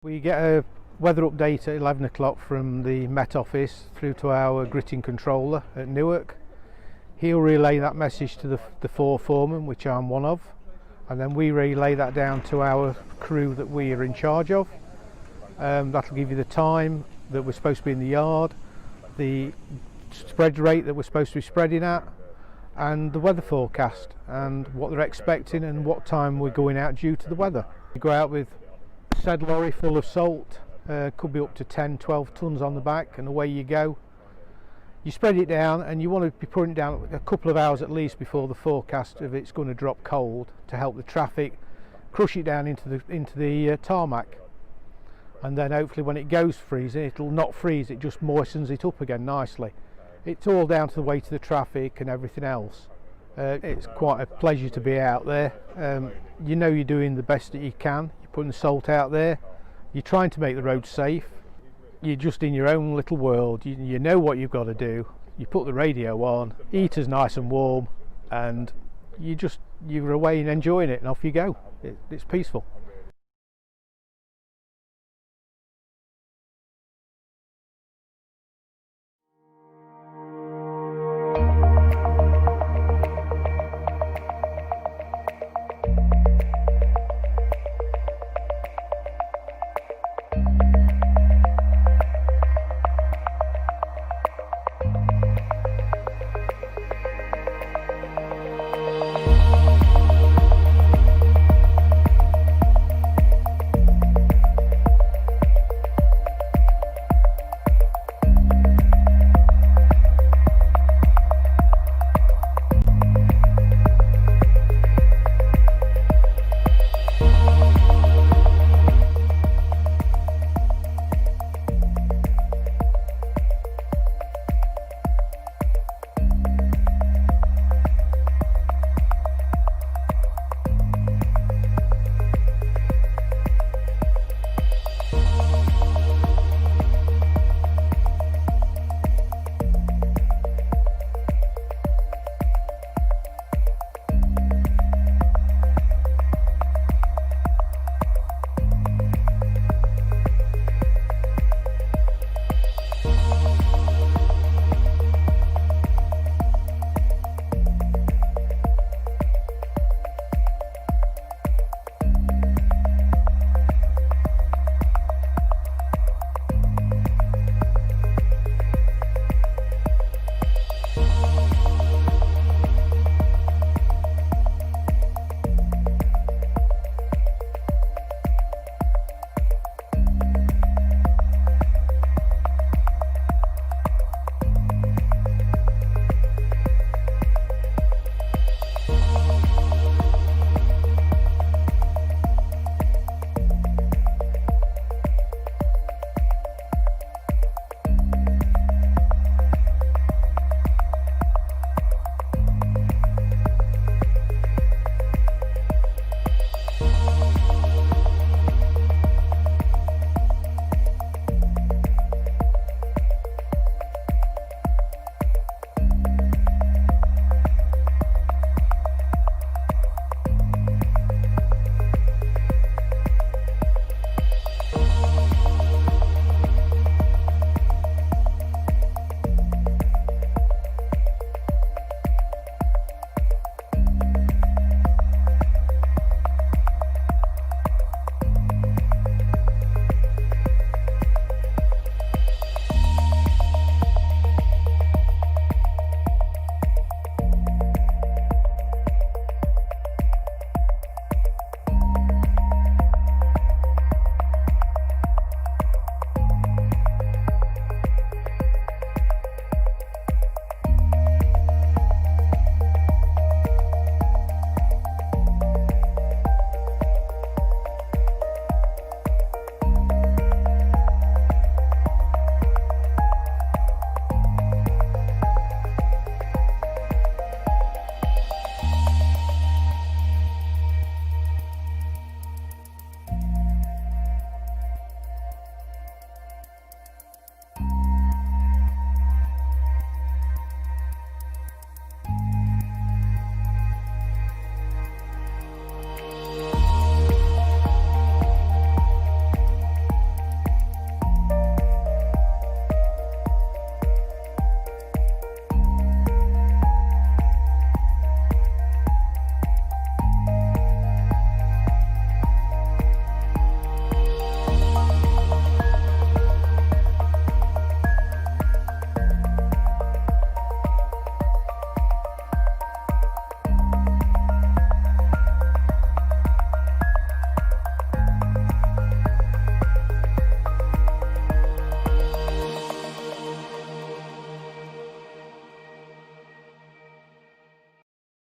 We get a weather update at 11 o'clock from the Met Office through to our gritting controller at Newark. He'll relay that message to the four foremen, which I'm one of, and then we relay that down to our crew that we are in charge of. That'll give you the time that we're supposed to be in the yard, the spread rate that we're supposed to be spreading at, and the weather forecast and what they're expecting and what time we're going out due to the weather. We go out with a said lorry full of salt, could be up to 10-12 tons on the back, and away you go. You spread it down, and you want to be putting it down a couple of hours at least before the forecast of it's going to drop cold, to help the traffic crush it down into the tarmac. And then hopefully when it goes freezing, it'll not freeze, it just moistens it up again nicely. It's all down to the weight of the traffic and everything else. It's quite a pleasure to be out there. You know you're doing the best that you can. You're putting the salt out there. You're trying to make the roads safe. You're just in your own little world. You know what you've got to do. You put the radio on, heater's nice and warm, and you're away and enjoying it, and off you go. It's peaceful.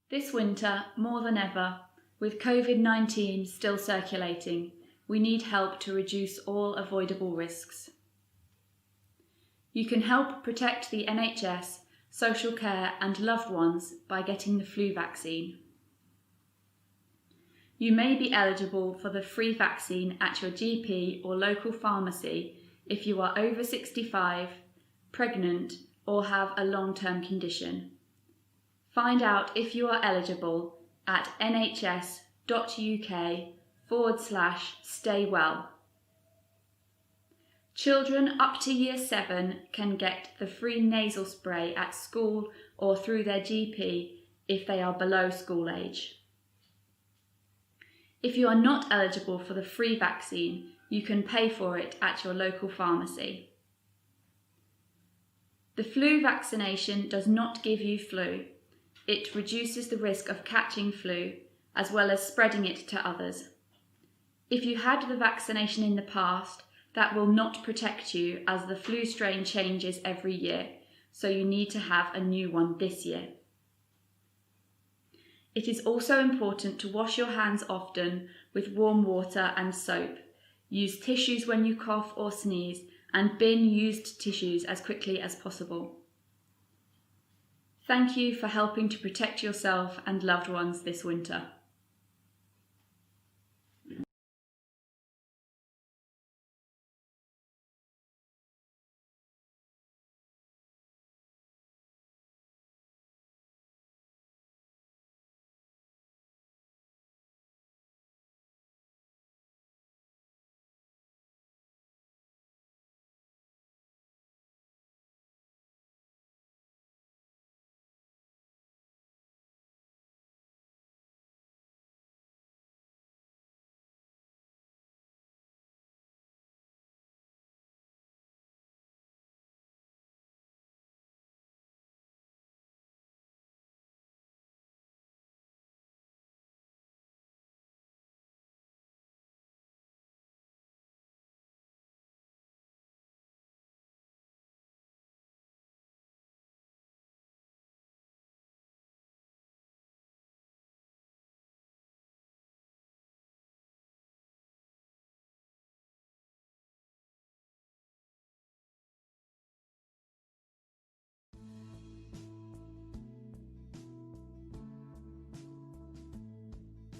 This winter, more than ever, with COVID-19 still circulating, we need help to reduce all avoidable risks. You can help protect the NHS, social care and loved ones by getting the flu vaccine. You may be eligible for the free vaccine at your GP or local pharmacy if you are over 65, pregnant or have a long-term condition. Find out if you are eligible at nhs.uk/staywell. Children up to Year 7 can get the free nasal spray at school or through their GP if they are below school age. If you are not eligible for the free vaccine, you can pay for it at your local pharmacy. The flu vaccination does not give you flu. It reduces the risk of catching flu, as well as spreading it to others. If you had the vaccination in the past, that will not protect you as the flu strain changes every year, so you need to have a new one this year. It is also important to wash your hands often with warm water and soap. Use tissues when you cough or sneeze, and bin used tissues as quickly as possible. Thank you for helping to protect yourself and loved ones this winter.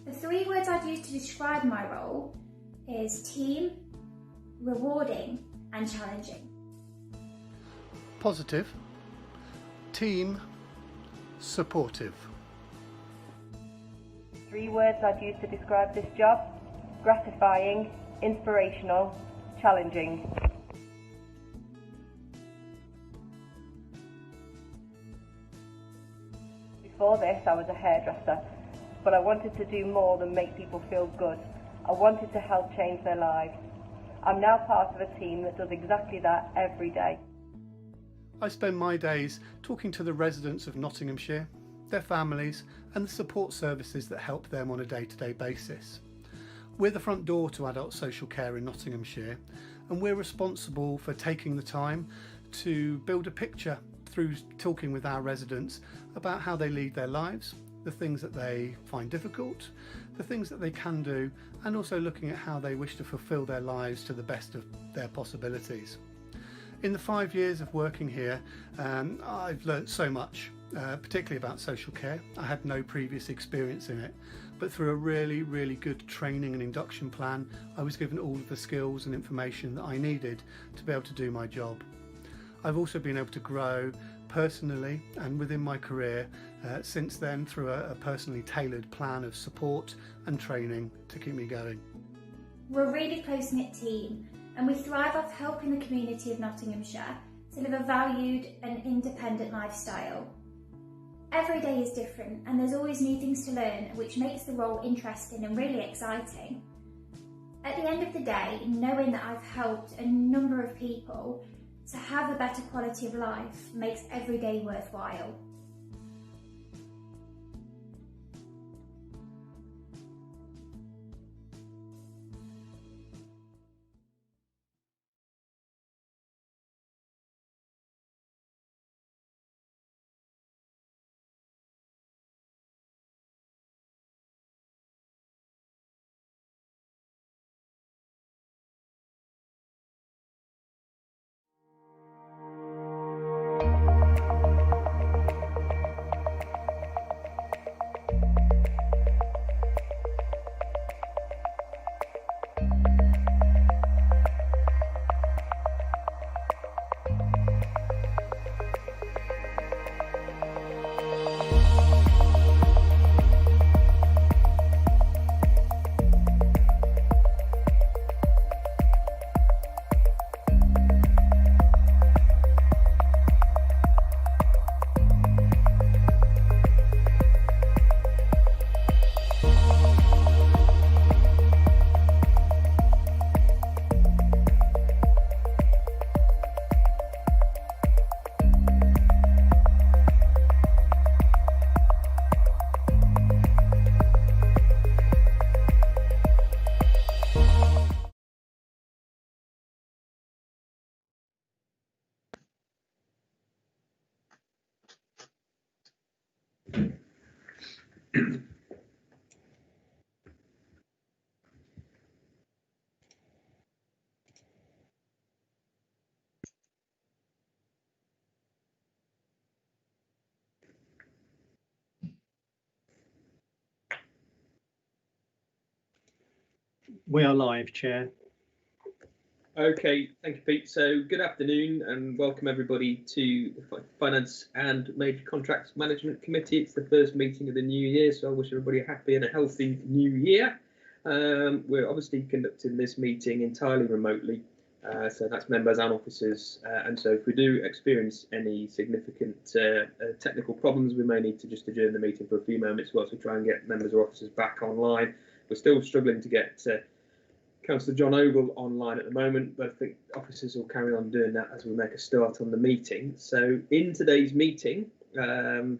The 3 words I'd use to describe my role is team, rewarding and challenging. Positive, team, supportive. 3 words I'd use to describe this job: gratifying, inspirational, challenging. Before this, I was a hairdresser, but I wanted to do more than make people feel good. I wanted to help change their lives. I'm now part of a team that does exactly that every day. I spend my days talking to the residents of Nottinghamshire, their families and the support services that help them on a day-to-day basis. We're the front door to adult social care in Nottinghamshire, and we're responsible for taking the time to build a picture through talking with our residents about how they lead their lives, the things that they find difficult, the things that they can do, and also looking at how they wish to fulfil their lives to the best of their possibilities. In the 5 years of working here, I've learnt so much, particularly about social care. I had no previous experience in it, but through a really good training and induction plan, I was given all of the skills and information that I needed to be able to do my job. I've also been able to grow personally and within my career since then through a personally tailored plan of support and training to keep me going. We're a really close-knit team and we thrive off helping the community of Nottinghamshire to live a valued and independent lifestyle. Every day is different and there's always new things to learn, which makes the role interesting and really exciting. At the end of the day, knowing that I've helped a number of people to have a better quality of life makes every day worthwhile. We are live, Chair. Okay, thank you, Pete. So good afternoon and welcome everybody to the Finance and Major Contracts Management Committee. It's the first meeting of the new year, so I wish everybody a happy and a healthy new year. We're obviously conducting this meeting entirely remotely, so that's members and officers. And so if we do experience any significant technical problems, we may need to just adjourn the meeting for a few moments whilst we try and get members or officers back online. We're still struggling to get Councillor John Ogle online at the moment, but I think officers will carry on doing that as we make a start on the meeting. So in today's meeting, we're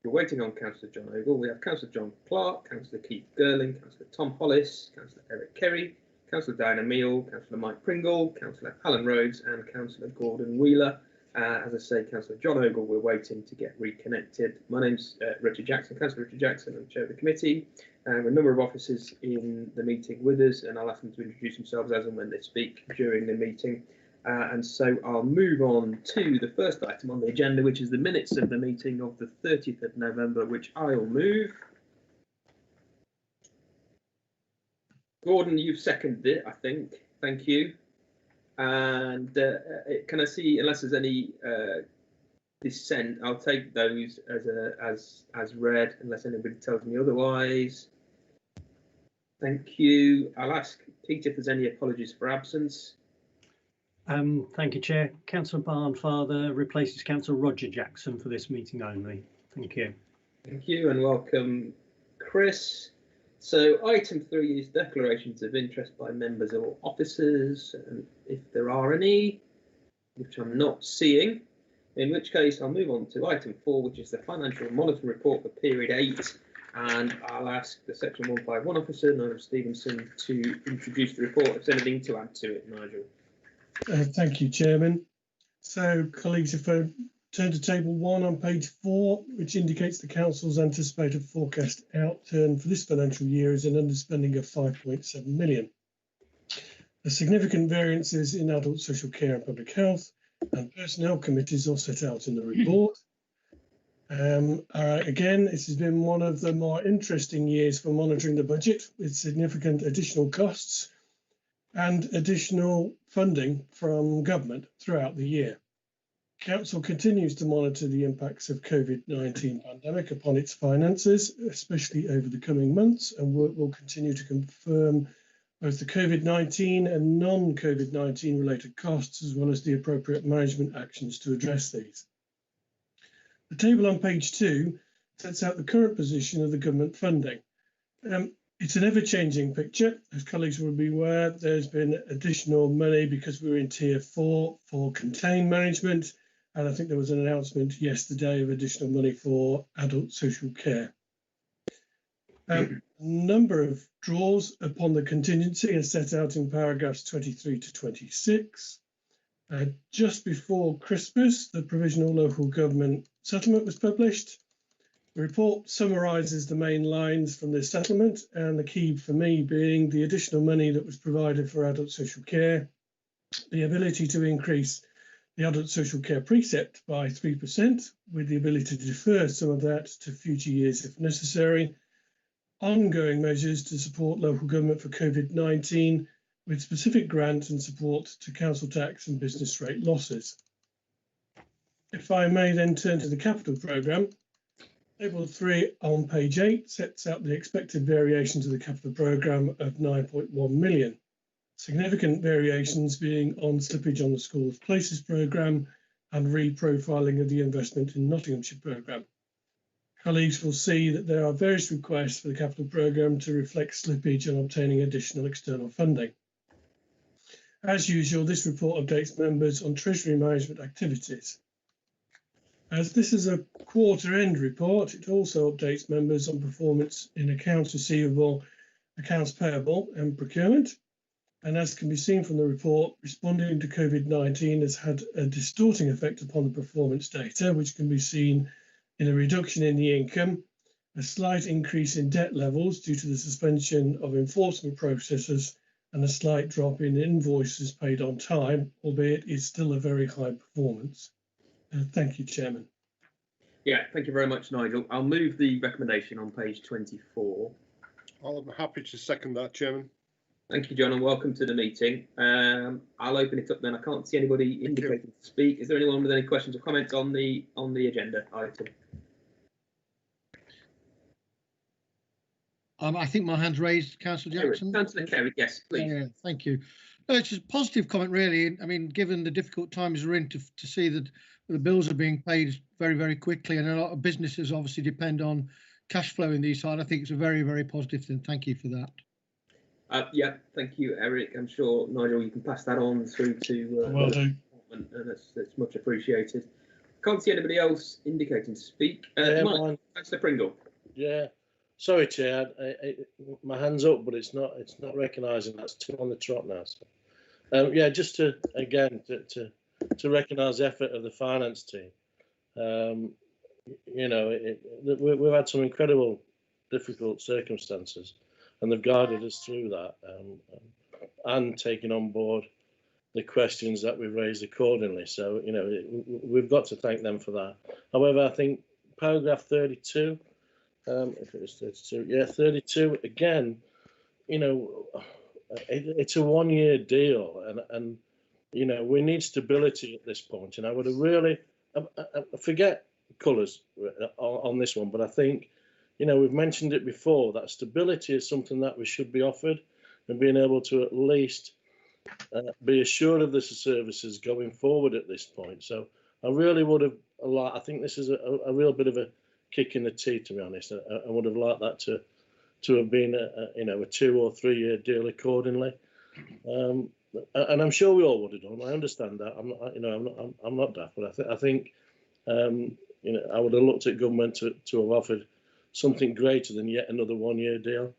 waiting on Councillor John Ogle. We have Councillor John Clark, Councillor Keith Girling, Councillor Tom Hollis, Councillor Eric Kerry, Councillor Diana Meal, Councillor Mike Pringle, Councillor Alan Rhodes and Councillor Gordon Wheeler. As I say, Councillor John Ogle, we're waiting to get reconnected. My name's Richard Jackson, Councillor Richard Jackson, I'm Chair of the committee. There are a number of officers in the meeting with us, and I'll ask them to introduce themselves as and when they speak during the meeting. And so I'll move on to the first item on the agenda, which is the minutes of the meeting of the 30th of November, which I'll move. Gordon, you've seconded it, I think. Thank you. And can I see, unless there's any dissent, I'll take those as read, unless anybody tells me otherwise. Thank you. I'll ask Pete if there's any apologies for absence. Thank you, Chair. Councillor Barnfather replaces Councillor Roger Jackson for this meeting only. Thank you. Thank you and welcome, Chris. So item 3 is declarations of interest by members or officers, and if there are any, which I'm not seeing, in which case I'll move on to item 4, which is the financial monitoring report for period 8. And I'll ask the section 151 officer, Nigel Stevenson, to introduce the report. If there's anything to add to it, Nigel. Thank you, Chairman. So, colleagues, if I turn to table 1 on page 4, which indicates the Council's anticipated forecast outturn for this financial year is an underspending of 5.7 million. The significant variances in adult social care and public health and personnel committees are set out in the report. Again, this has been one of the more interesting years for monitoring the budget, with significant additional costs and additional funding from government throughout the year. Council continues to monitor the impacts of COVID-19 pandemic upon its finances, especially over the coming months, and work will continue to confirm both the COVID-19 and non-COVID-19 related costs, as well as the appropriate management actions to address these. The table on page 2 sets out the current position of the government funding. It's an ever-changing picture. As colleagues will be aware, there's been additional money because we're in tier 4 for contained management, and I think there was an announcement yesterday of additional money for adult social care. A number of draws upon the contingency are set out in paragraphs 23 to 26. Just before Christmas, the Provisional Local Government Settlement was published. The report summarises the main lines from this settlement, and the key for me being the additional money that was provided for adult social care, the ability to increase the adult social care precept by 3%, with the ability to defer some of that to future years if necessary, ongoing measures to support local government for COVID-19, with specific grant and support to council tax and business rate losses. If I may then turn to the capital programme, table 3 on page 8 sets out the expected variations of the capital programme of 9.1 million. Significant variations being on slippage on the Schools Places programme and reprofiling of the investment in Nottinghamshire programme. Colleagues will see that there are various requests for the capital programme to reflect slippage and obtaining additional external funding. As usual, this report updates members on Treasury management activities. As this is a quarter-end report, it also updates members on performance in accounts receivable, accounts payable and procurement. And as can be seen from the report, responding to COVID-19 has had a distorting effect upon the performance data, which can be seen in a reduction in the income a slight increase in debt levels due to the suspension of enforcement processes and a slight drop in invoices paid on time, albeit it's still a very high performance. Thank you, Chairman. Yeah, thank you very much, Nigel. I'll move the recommendation on page 24. I'm happy to second that, Chairman. Thank you, John, and welcome to the meeting. I'll open it up then. I can't see anybody indicating to speak. Is there anyone with any questions or comments on the agenda item? I think my hand's raised, Councillor Jackson. Councillor Kerry, yes, please. Yeah, thank you. No, it's just a positive comment, really. I mean, given the difficult times we're in, to see that the bills are being paid very, very quickly, and a lot of businesses obviously depend on cash flow in these sides, I think it's a very, very positive thing. Thank you for that. Yeah, thank you, Eric. I'm sure, Nigel, you can pass that on through to Will do. and it's much appreciated. Can't see anybody else indicating to speak. Councillor Pringle. Yeah, sorry, Chair. My hand's up, but it's not recognising. That's two on the trot now. So, yeah, just to recognise the effort of the finance team. You know, we've had some incredible, difficult circumstances, and they've guided us through that, and taken on board the questions that we've raised accordingly. So, you know, we've got to thank them for that. However, I think paragraph 32, if it was 32, yeah, 32 again. You know, it's a one-year deal, and you know, we need stability at this point. And I would have really forget colours on this one, but I think, you know, we've mentioned it before, that stability is something that we should be offered, and being able to at least be assured of the services going forward at this point. So I really would have I think this is a real bit of a kick in the teeth, to be honest. I would have liked that to have been a 2 or 3 year deal accordingly. And I'm sure we all would have done. I understand that. I'm not daft, but I think you know, I would have looked at government to have offered something greater than yet another 1 year deal.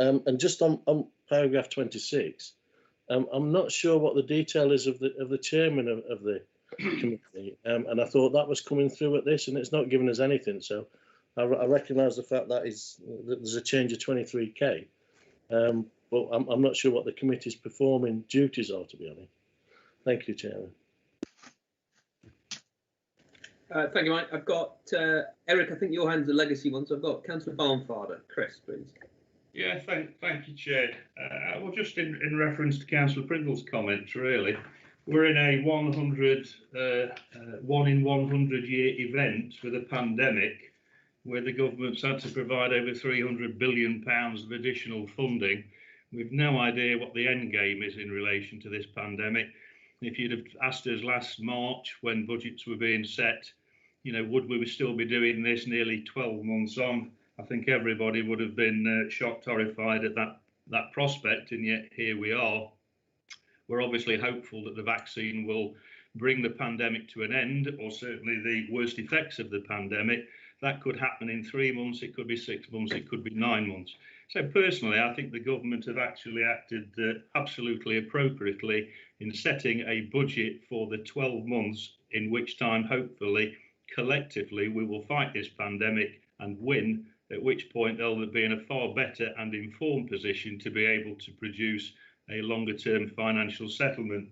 And just on paragraph 26, I'm not sure what the detail is of the chairman of the committee, and I thought that was coming through at this, and it's not giving us anything. So I recognise the fact that there's a change of 23k, but I'm not sure what the committee's performing duties are, to be honest. Thank you, Chairman. Thank you, Mike. I've got Eric. I think your hand's a legacy one, so I've got Councillor Barnfather. Chris, please. Yeah, thank you, Chair. Well, just in reference to Councillor Pringle's comments, really, we're in a 1 in 100 year event with a pandemic, where the government's had to provide over £300 billion of additional funding. We've no idea what the end game is in relation to this pandemic. If you'd have asked us last March, when budgets were being set, you know, would we still be doing this nearly 12 months on? I think everybody would have been shocked, horrified at that prospect, and yet here we are. We're obviously hopeful that the vaccine will bring the pandemic to an end, or certainly the worst effects of the pandemic. That could happen in 3 months, it could be 6 months, it could be 9 months. So personally, I think the government have actually acted absolutely appropriately in setting a budget for the 12 months in which time, hopefully, collectively, we will fight this pandemic and win, at which point they'll be in a far better and informed position to be able to produce a longer-term financial settlement.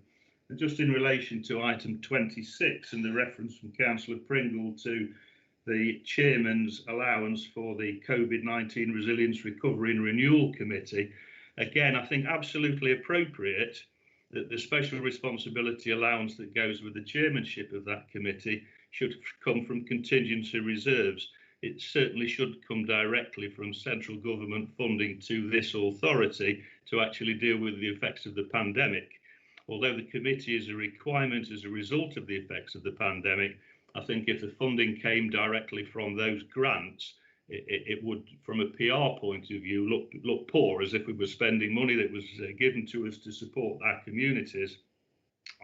And just in relation to item 26 and the reference from Councillor Pringle to the Chairman's allowance for the COVID-19 Resilience Recovery and Renewal Committee, again, I think absolutely appropriate that the special responsibility allowance that goes with the chairmanship of that committee should come from contingency reserves. It certainly should come directly from central government funding to this authority to actually deal with the effects of the pandemic. Although the committee is a requirement as a result of the effects of the pandemic, I think if the funding came directly from those grants, it would, from a PR point of view, look poor, as if we were spending money that was given to us to support our communities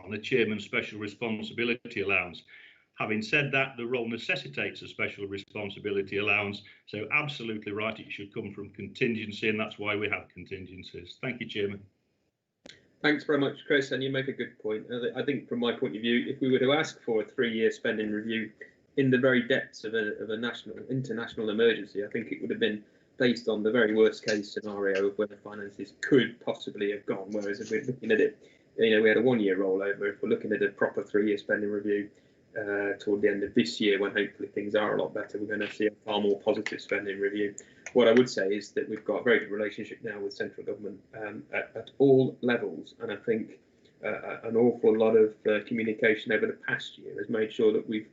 on a chairman's special responsibility allowance. Having said that, the role necessitates a special responsibility allowance, so absolutely right, it should come from contingency, and that's why we have contingencies. Thank you, Chairman. Thanks very much, Chris, and you make a good point. I think from my point of view, if we were to ask for a 3 year spending review, in the very depths of a international emergency, I think it would have been based on the very worst case scenario of where the finances could possibly have gone. Whereas if we're looking at it, we had a 1 year rollover. If we're looking at a proper 3 year spending review toward the end of this year, when hopefully things are a lot better, we're going to see a far more positive spending review. What I would say is that we've got a very good relationship now with central government at all levels, and I think an awful lot of communication over the past year has made sure that we've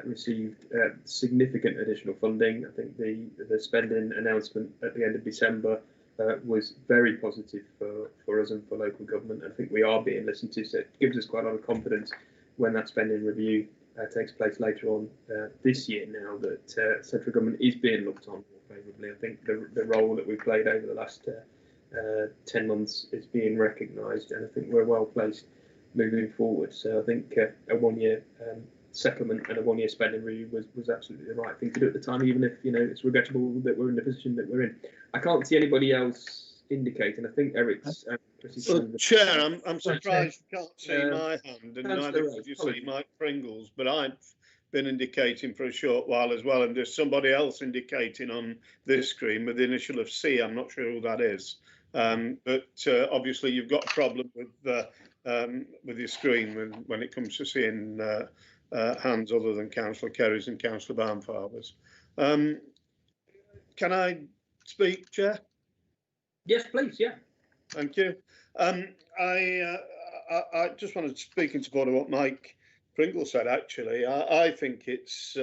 received significant additional funding. I think the spending announcement at the end of December was very positive for us and for local government. I think we are being listened to, so it gives us quite a lot of confidence when that spending review takes place later on this year, now that central government is being looked on more favourably. I think the role that we've played over the last 10 months is being recognised, and I think we're well placed moving forward. So I think a 1 year settlement and a 1 year spending review was absolutely the right thing to do at the time, even if it's regrettable that we're in the position that we're in. I can't see anybody else indicating. I think Eric's well, Chair, I'm surprised you can't see my hand, and neither could you see Mike Pringle's, but I've been indicating for a short while as well, and there's somebody else indicating on this screen with the initial of C. I'm not sure who that is, but obviously you've got a problem with your screen when it comes to seeing hands other than Councillor Kerry's and Councillor Barnfather's. Can I speak, Chair? Yes, please. Yeah. Thank you. I just wanted to speak in support of what Mike Pringle said. Actually, I think it's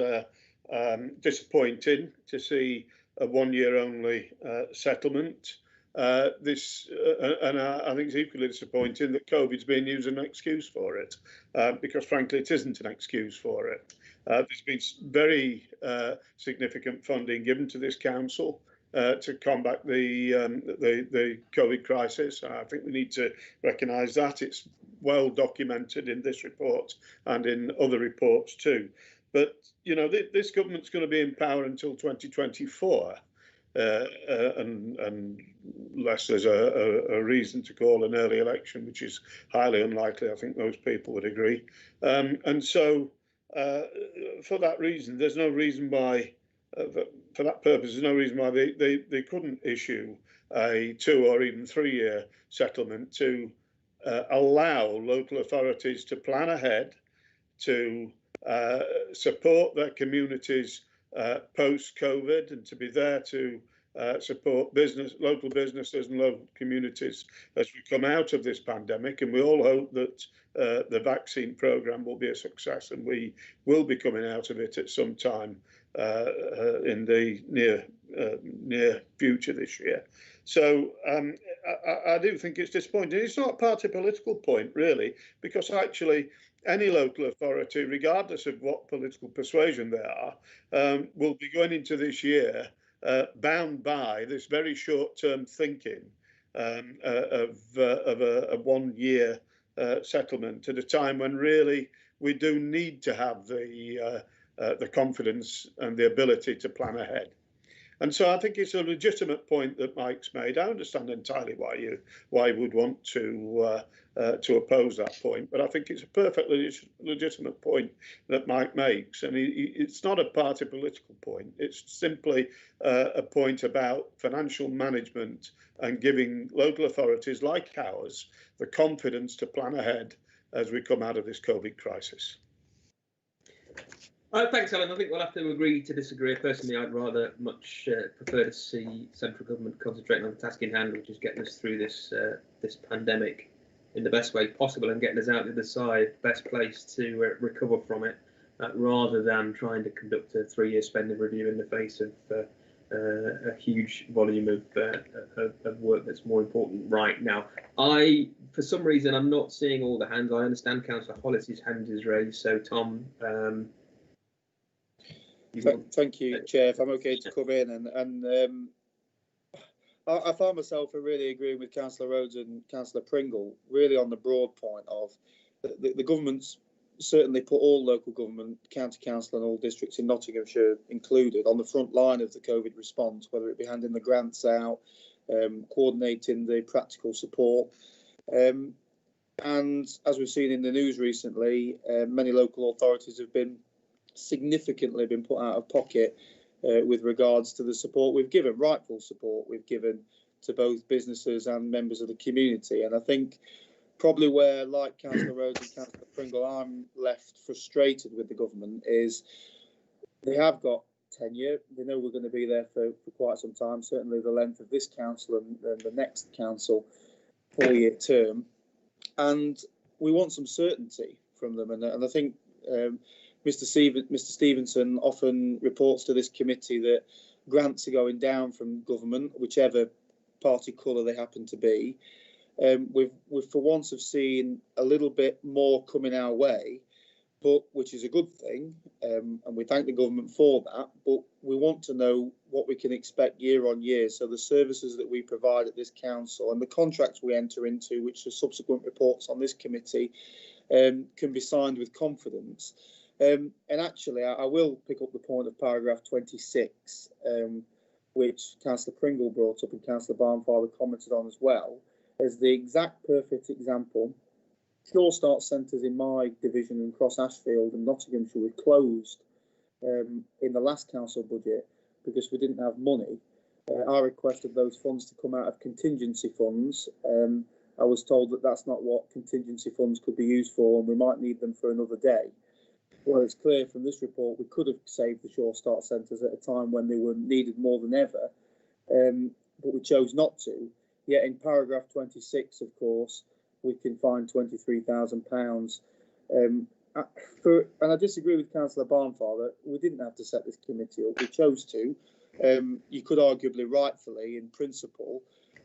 disappointing to see a 1 year only settlement. And I think it's equally disappointing that COVID's being used as an excuse for it, because frankly it isn't an excuse for it. There's been very significant funding given to this council to combat the COVID crisis. I think we need to recognise that. It's well documented in this report and in other reports too. But this government's going to be in power until 2024. Unless there's a reason to call an early election, which is highly unlikely, I think most people would agree. And so, for that reason, there's no reason why, for that purpose, there's no reason why they couldn't issue a 2 or even 3 year settlement to allow local authorities to plan ahead, to support their communities post-COVID, and to be there to support local businesses and local communities as we come out of this pandemic. And we all hope that the vaccine programme will be a success, and we will be coming out of it at some time in the near future this year. So I do think it's disappointing. It's not a party political point, really, because actually any local authority, regardless of what political persuasion they are, will be going into this year bound by this very short-term thinking of a 1 year settlement at a time when really we do need to have the confidence and the ability to plan ahead. And so I think it's a legitimate point that Mike's made. I understand entirely why you would want to oppose that point, but I think it's a perfectly legitimate point that Mike makes, and it's not a party political point. It's simply a point about financial management and giving local authorities like ours the confidence to plan ahead as we come out of this COVID crisis. Thanks, Alan. I think we'll have to agree to disagree. Personally, I'd rather much prefer to see central government concentrating on the task in hand, which is getting us through this pandemic in the best way possible and getting us out the other side, best place to recover from it, rather than trying to conduct a 3 year spending review in the face of a huge volume of work that's more important right now. For some reason, I'm not seeing all the hands. I understand Councillor Hollis's hand is raised. So, Tom. Thank you, Chair. If I'm okay to come in, and I find myself really agreeing with Councillor Rhodes and Councillor Pringle, really on the broad point of the government's certainly put all local government, county council and all districts in Nottinghamshire included on the front line of the COVID response, whether it be handing the grants out, coordinating the practical support. And as we've seen in the news recently, many local authorities have been significantly been put out of pocket with regards to the support we've given, rightful support we've given to both businesses and members of the community. And I think probably where, like Councillor Rhodes and Councillor Pringle, I'm left frustrated with the government is they have got tenure. They know we're going to be there for quite some time, certainly the length of this council and the next council 4-year term. And we want some certainty from them. And I think Mr. Stevenson often reports to this committee that grants are going down from government, whichever party colour they happen to be. We've for once have seen a little bit more coming our way, but which is a good thing, and we thank the government for that. But we want to know what we can expect year on year, so the services that we provide at this council and the contracts we enter into, which are subsequent reports on this committee, can be signed with confidence. And actually, I will pick up the point of paragraph 26, which Councillor Pringle brought up and Councillor Barnfather commented on as well, as the exact perfect example. Sure Start centres in my division in Cross Ashfield and Nottinghamshire were closed in the last council budget because we didn't have money. I requested those funds to come out of contingency funds. I was told that that's not what contingency funds could be used for and we might need them for another day. Well, it's clear from this report we could have saved the Sure Start centres at a time when they were needed more than ever, but we chose not to. Yet in paragraph 26, of course, we can find £23,000. And I disagree with Councillor Barnfather. We didn't have to set this committee up. We chose to. You could arguably rightfully, in principle,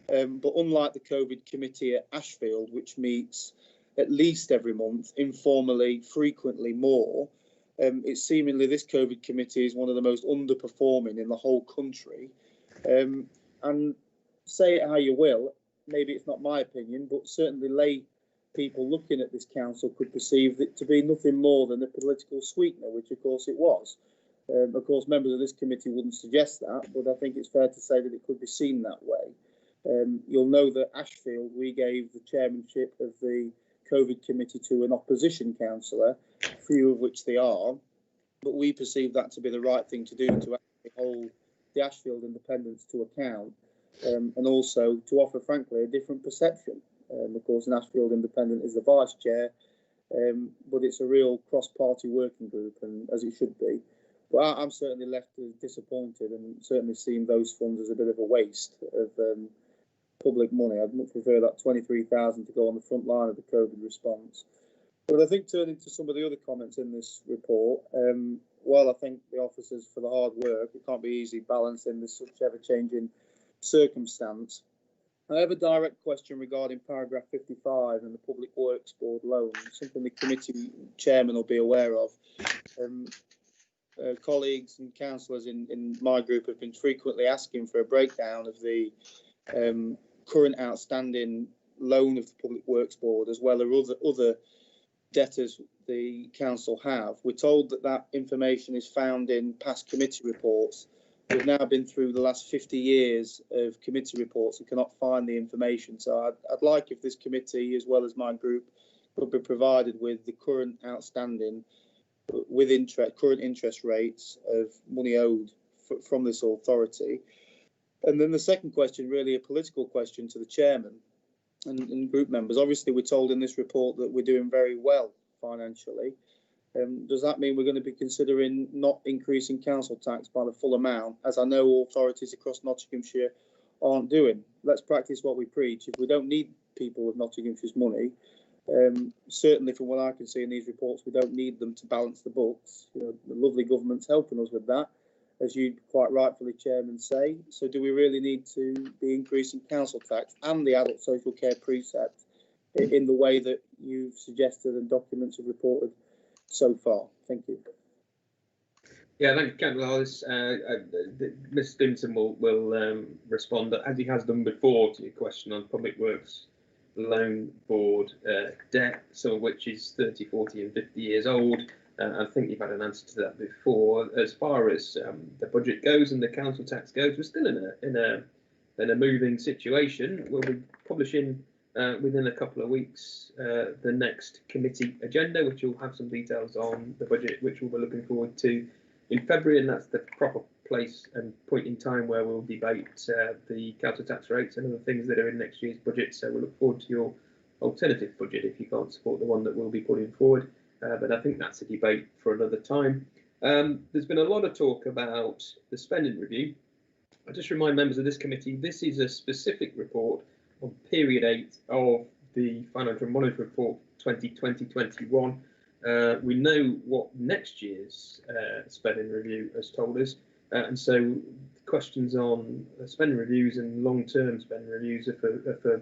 but unlike the COVID committee at Ashfield, which meets at least every month, informally, frequently more, it's seemingly this COVID committee is one of the most underperforming in the whole country. And say it how you will, maybe it's not my opinion, but certainly lay people looking at this council could perceive it to be nothing more than a political sweetener, which of course it was. Of course, members of this committee wouldn't suggest that, but I think it's fair to say that it could be seen that way. You'll know that Ashfield, we gave the chairmanship of the COVID committee to an opposition councillor, few of which they are, but we perceive that to be the right thing to do to actually hold the Ashfield independents to account. And also to offer, frankly, a different perception. Of course, an Ashfield Independent is the vice chair, but it's a real cross-party working group, and as it should be. But I'm certainly left disappointed and certainly seeing those funds as a bit of a waste of public money. I'd much prefer that 23,000 to go on the front line of the COVID response. But I think turning to some of the other comments in this report, while I thank the officers for the hard work, it can't be easy balancing this such ever-changing circumstance. I have a direct question regarding paragraph 55 and the Public Works Board loan, something the committee chairman will be aware of. Colleagues and councillors in my group have been frequently asking for a breakdown of the current outstanding loan of the Public Works Board, as well as other debtors the council have. We're told that that information is found in past committee reports. We've now been through the last 50 years of committee reports and cannot find the information. So I'd like if this committee, as well as my group, could be provided with the current outstanding, with current interest rates of money owed from this authority. And then the second question, really a political question to the chairman and group members. Obviously, we're told in this report that we're doing very well financially. Does that mean we're going to be considering not increasing council tax by the full amount, as I know authorities across Nottinghamshire aren't doing? Let's practice what we preach. If we don't need people with Nottinghamshire's money, certainly from what I can see in these reports, we don't need them to balance the books. You know, the lovely government's helping us with that, as you quite rightfully, Chairman, say. So do we really need to be increasing council tax and the adult social care precept in the way that you've suggested and documents have reported so far? Thank you. Yeah, thank you, Councillor. Mr. Stevenson will respond, as he has done before, to your question on Public Works Loan Board debt, some of which is 30, 40 and 50 years old. I think you've had an answer to that before. As far as the budget goes and the council tax goes, we're still in a moving situation. We'll be publishing within a couple of weeks the next committee agenda, which will have some details on the budget, which we'll be looking forward to in February, and that's the proper place and point in time where we'll debate the council tax rates and other things that are in next year's budget. So we'll look forward to your alternative budget if you can't support the one that we'll be putting forward. But I think that's a debate for another time. There's been a lot of talk about the spending review. I just remind members of this committee, this is a specific report on period 8 of the Financial Monitoring Report 2020-21. We know what next year's spending review has told us, and so questions on spending reviews and long-term spending reviews are for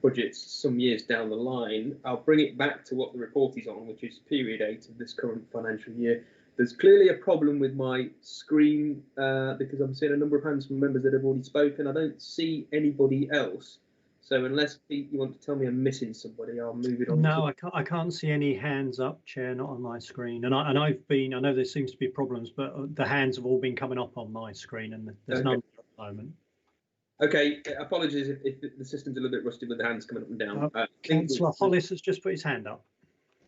budgets some years down the line. I'll bring it back to what the report is on, which is period 8 of this current financial year. There's clearly a problem with my screen because I'm seeing a number of hands from members that have already spoken. I don't see anybody else. So unless, Pete, you want to tell me I'm missing somebody, I'll move it on. No, I can't see any hands up, Chair, not on my screen. And I know there seems to be problems, but the hands have all been coming up on my screen, and there's none at the moment. Okay, apologies if the system's a little bit rusty with the hands coming up and down. Councillor Hollis has just put his hand up.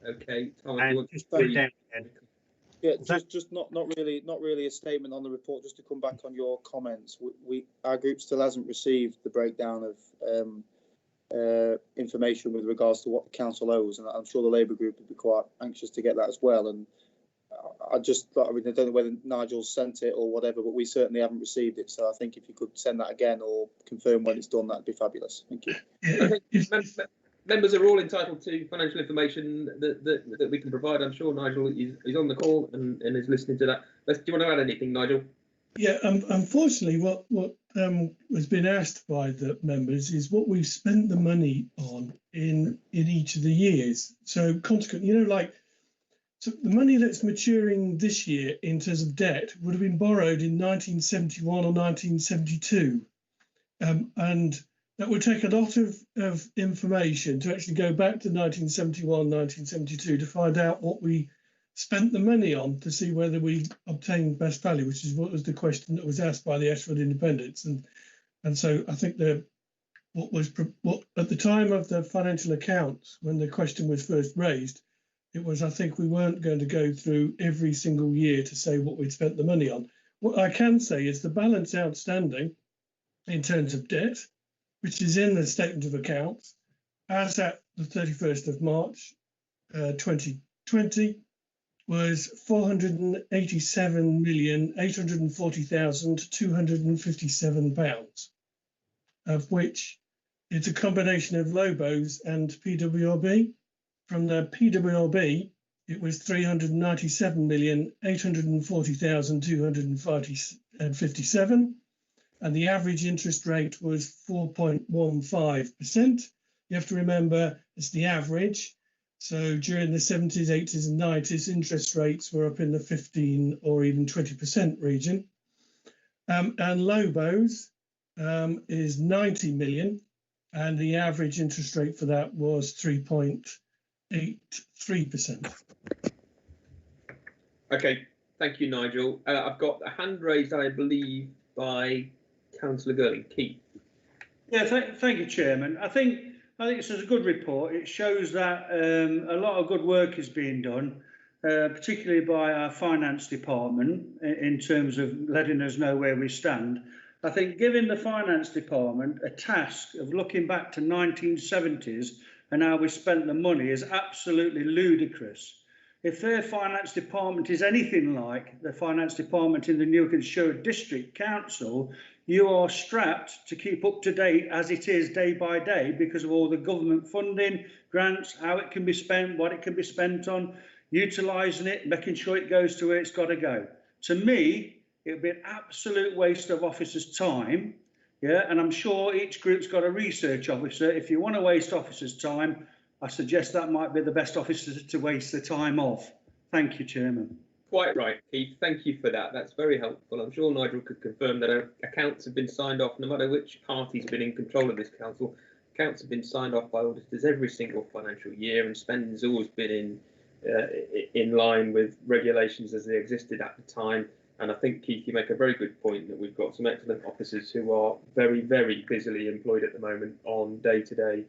Okay, Tom, and you want just put it down again. Yeah, just not really a statement on the report. Just to come back on your comments, our group still hasn't received the breakdown of information with regards to what the council owes, and I'm sure the Labour group would be quite anxious to get that as well. And I don't know whether Nigel sent it or whatever, but we certainly haven't received it. So I think if you could send that again or confirm when it's done, that'd be fabulous. Thank you. Okay. Members are all entitled to financial information that we can provide. I'm sure Nigel is on the call and is listening to that. Do you want to add anything, Nigel? Yeah, unfortunately, what has been asked by the members is what we've spent the money on in each of the years. So consequently, so the money that's maturing this year in terms of debt would have been borrowed in 1971 or 1972, and that would take a lot of information to actually go back to 1971, 1972 to find out what we spent the money on, to see whether we obtained best value, which is what was the question that was asked by the Ashford Independents. And so I think what at the time of the financial accounts, when the question was first raised, it was, I think we weren't going to go through every single year to say what we'd spent the money on. What I can say is the balance outstanding in terms of debt, which is in the statement of accounts, as at the 31st of March 2020, was £487,840,257, of which it's a combination of LOBOs and PWRB. From the PWRB, it was £397,840,257, and the average interest rate was 4.15%. You have to remember it's the average. So during the 70s, 80s and 90s, interest rates were up in the 15 or even 20% region. And LOBOs is 90 million, and the average interest rate for that was 3.83%. Okay, thank you, Nigel. I've got a hand raised, I believe, by Councillor Girling. Keith. Yeah, thank you, Chairman. I think this is a good report. It shows that a lot of good work is being done, particularly by our finance department in terms of letting us know where we stand. I think giving the finance department a task of looking back to 1970s and how we spent the money is absolutely ludicrous. If their finance department is anything like the finance department in the Nottinghamshire District Council, you are strapped to keep up to date as it is day by day because of all the government funding, grants, how it can be spent, what it can be spent on, utilising it, making sure it goes to where it's got to go. To me, it would be an absolute waste of officers' time. Yeah, and I'm sure each group's got a research officer. If you want to waste officers' time, I suggest that might be the best officers to waste the time of. Thank you, Chairman. Quite right, Keith. Thank you for that. That's very helpful. I'm sure Nigel could confirm that our accounts have been signed off, no matter which party's been in control of this council. Accounts have been signed off by auditors every single financial year, and spending's always been in line with regulations as they existed at the time. And I think, Keith, you make a very good point that we've got some excellent officers who are very, very busily employed at the moment on day-to-day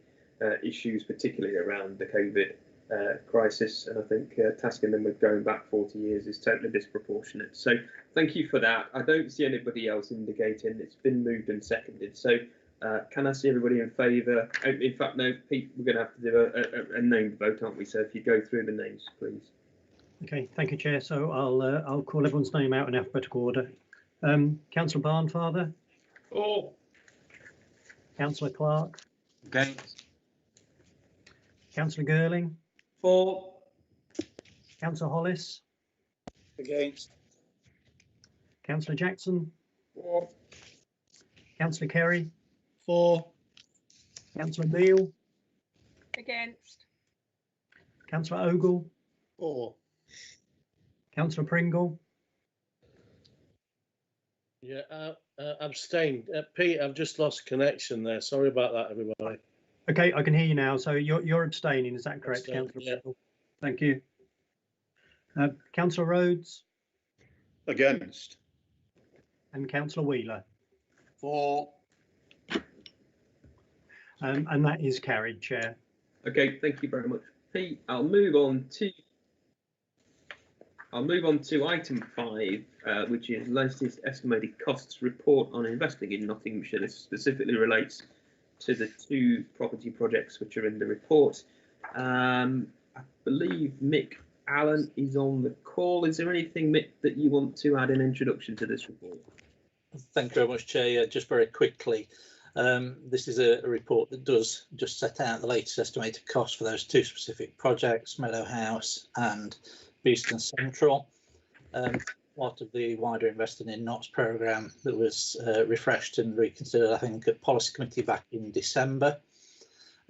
issues, particularly around the COVID crisis, and I think tasking them with going back 40 years is totally disproportionate. So thank you for that. I don't see anybody else indicating. It's been moved and seconded. So can I see everybody in favour? In fact, no, Pete, we're going to have to do a named vote, aren't we? So if you go through the names, please. Okay, thank you, Chair. So I'll call everyone's name out in alphabetical order. Councillor Barnfather. For. Councillor Clark. Against. Councillor Girling. For. Councillor Hollis. Against. Councillor Jackson. For. Councillor Kerry. For. Councillor Beale. Against. Councillor Ogle. For. Councillor Pringle. Yeah, abstained. Pete, I've just lost connection there. Sorry about that, everybody. Okay, I can hear you now. So you're abstaining, is that correct, Councillor Pringle? Thank you. Councillor Rhodes. Against. And Councillor Wheeler. For. And that is carried, Chair. Okay, thank you very much, Pete. I'll move on to item 5, which is latest estimated costs report on investing in Nottinghamshire. This specifically relates to the 2 property projects which are in the report. I believe Mick Allen is on the call. Is there anything, Mick, that you want to add in introduction to this report? Thank you very much, Chair. Just very quickly, this is a report that does just set out the latest estimated costs for those 2 specific projects, Meadow House and Beeston Central, part of the wider Investing in Knots programme that was refreshed and reconsidered, I think, at Policy Committee back in December.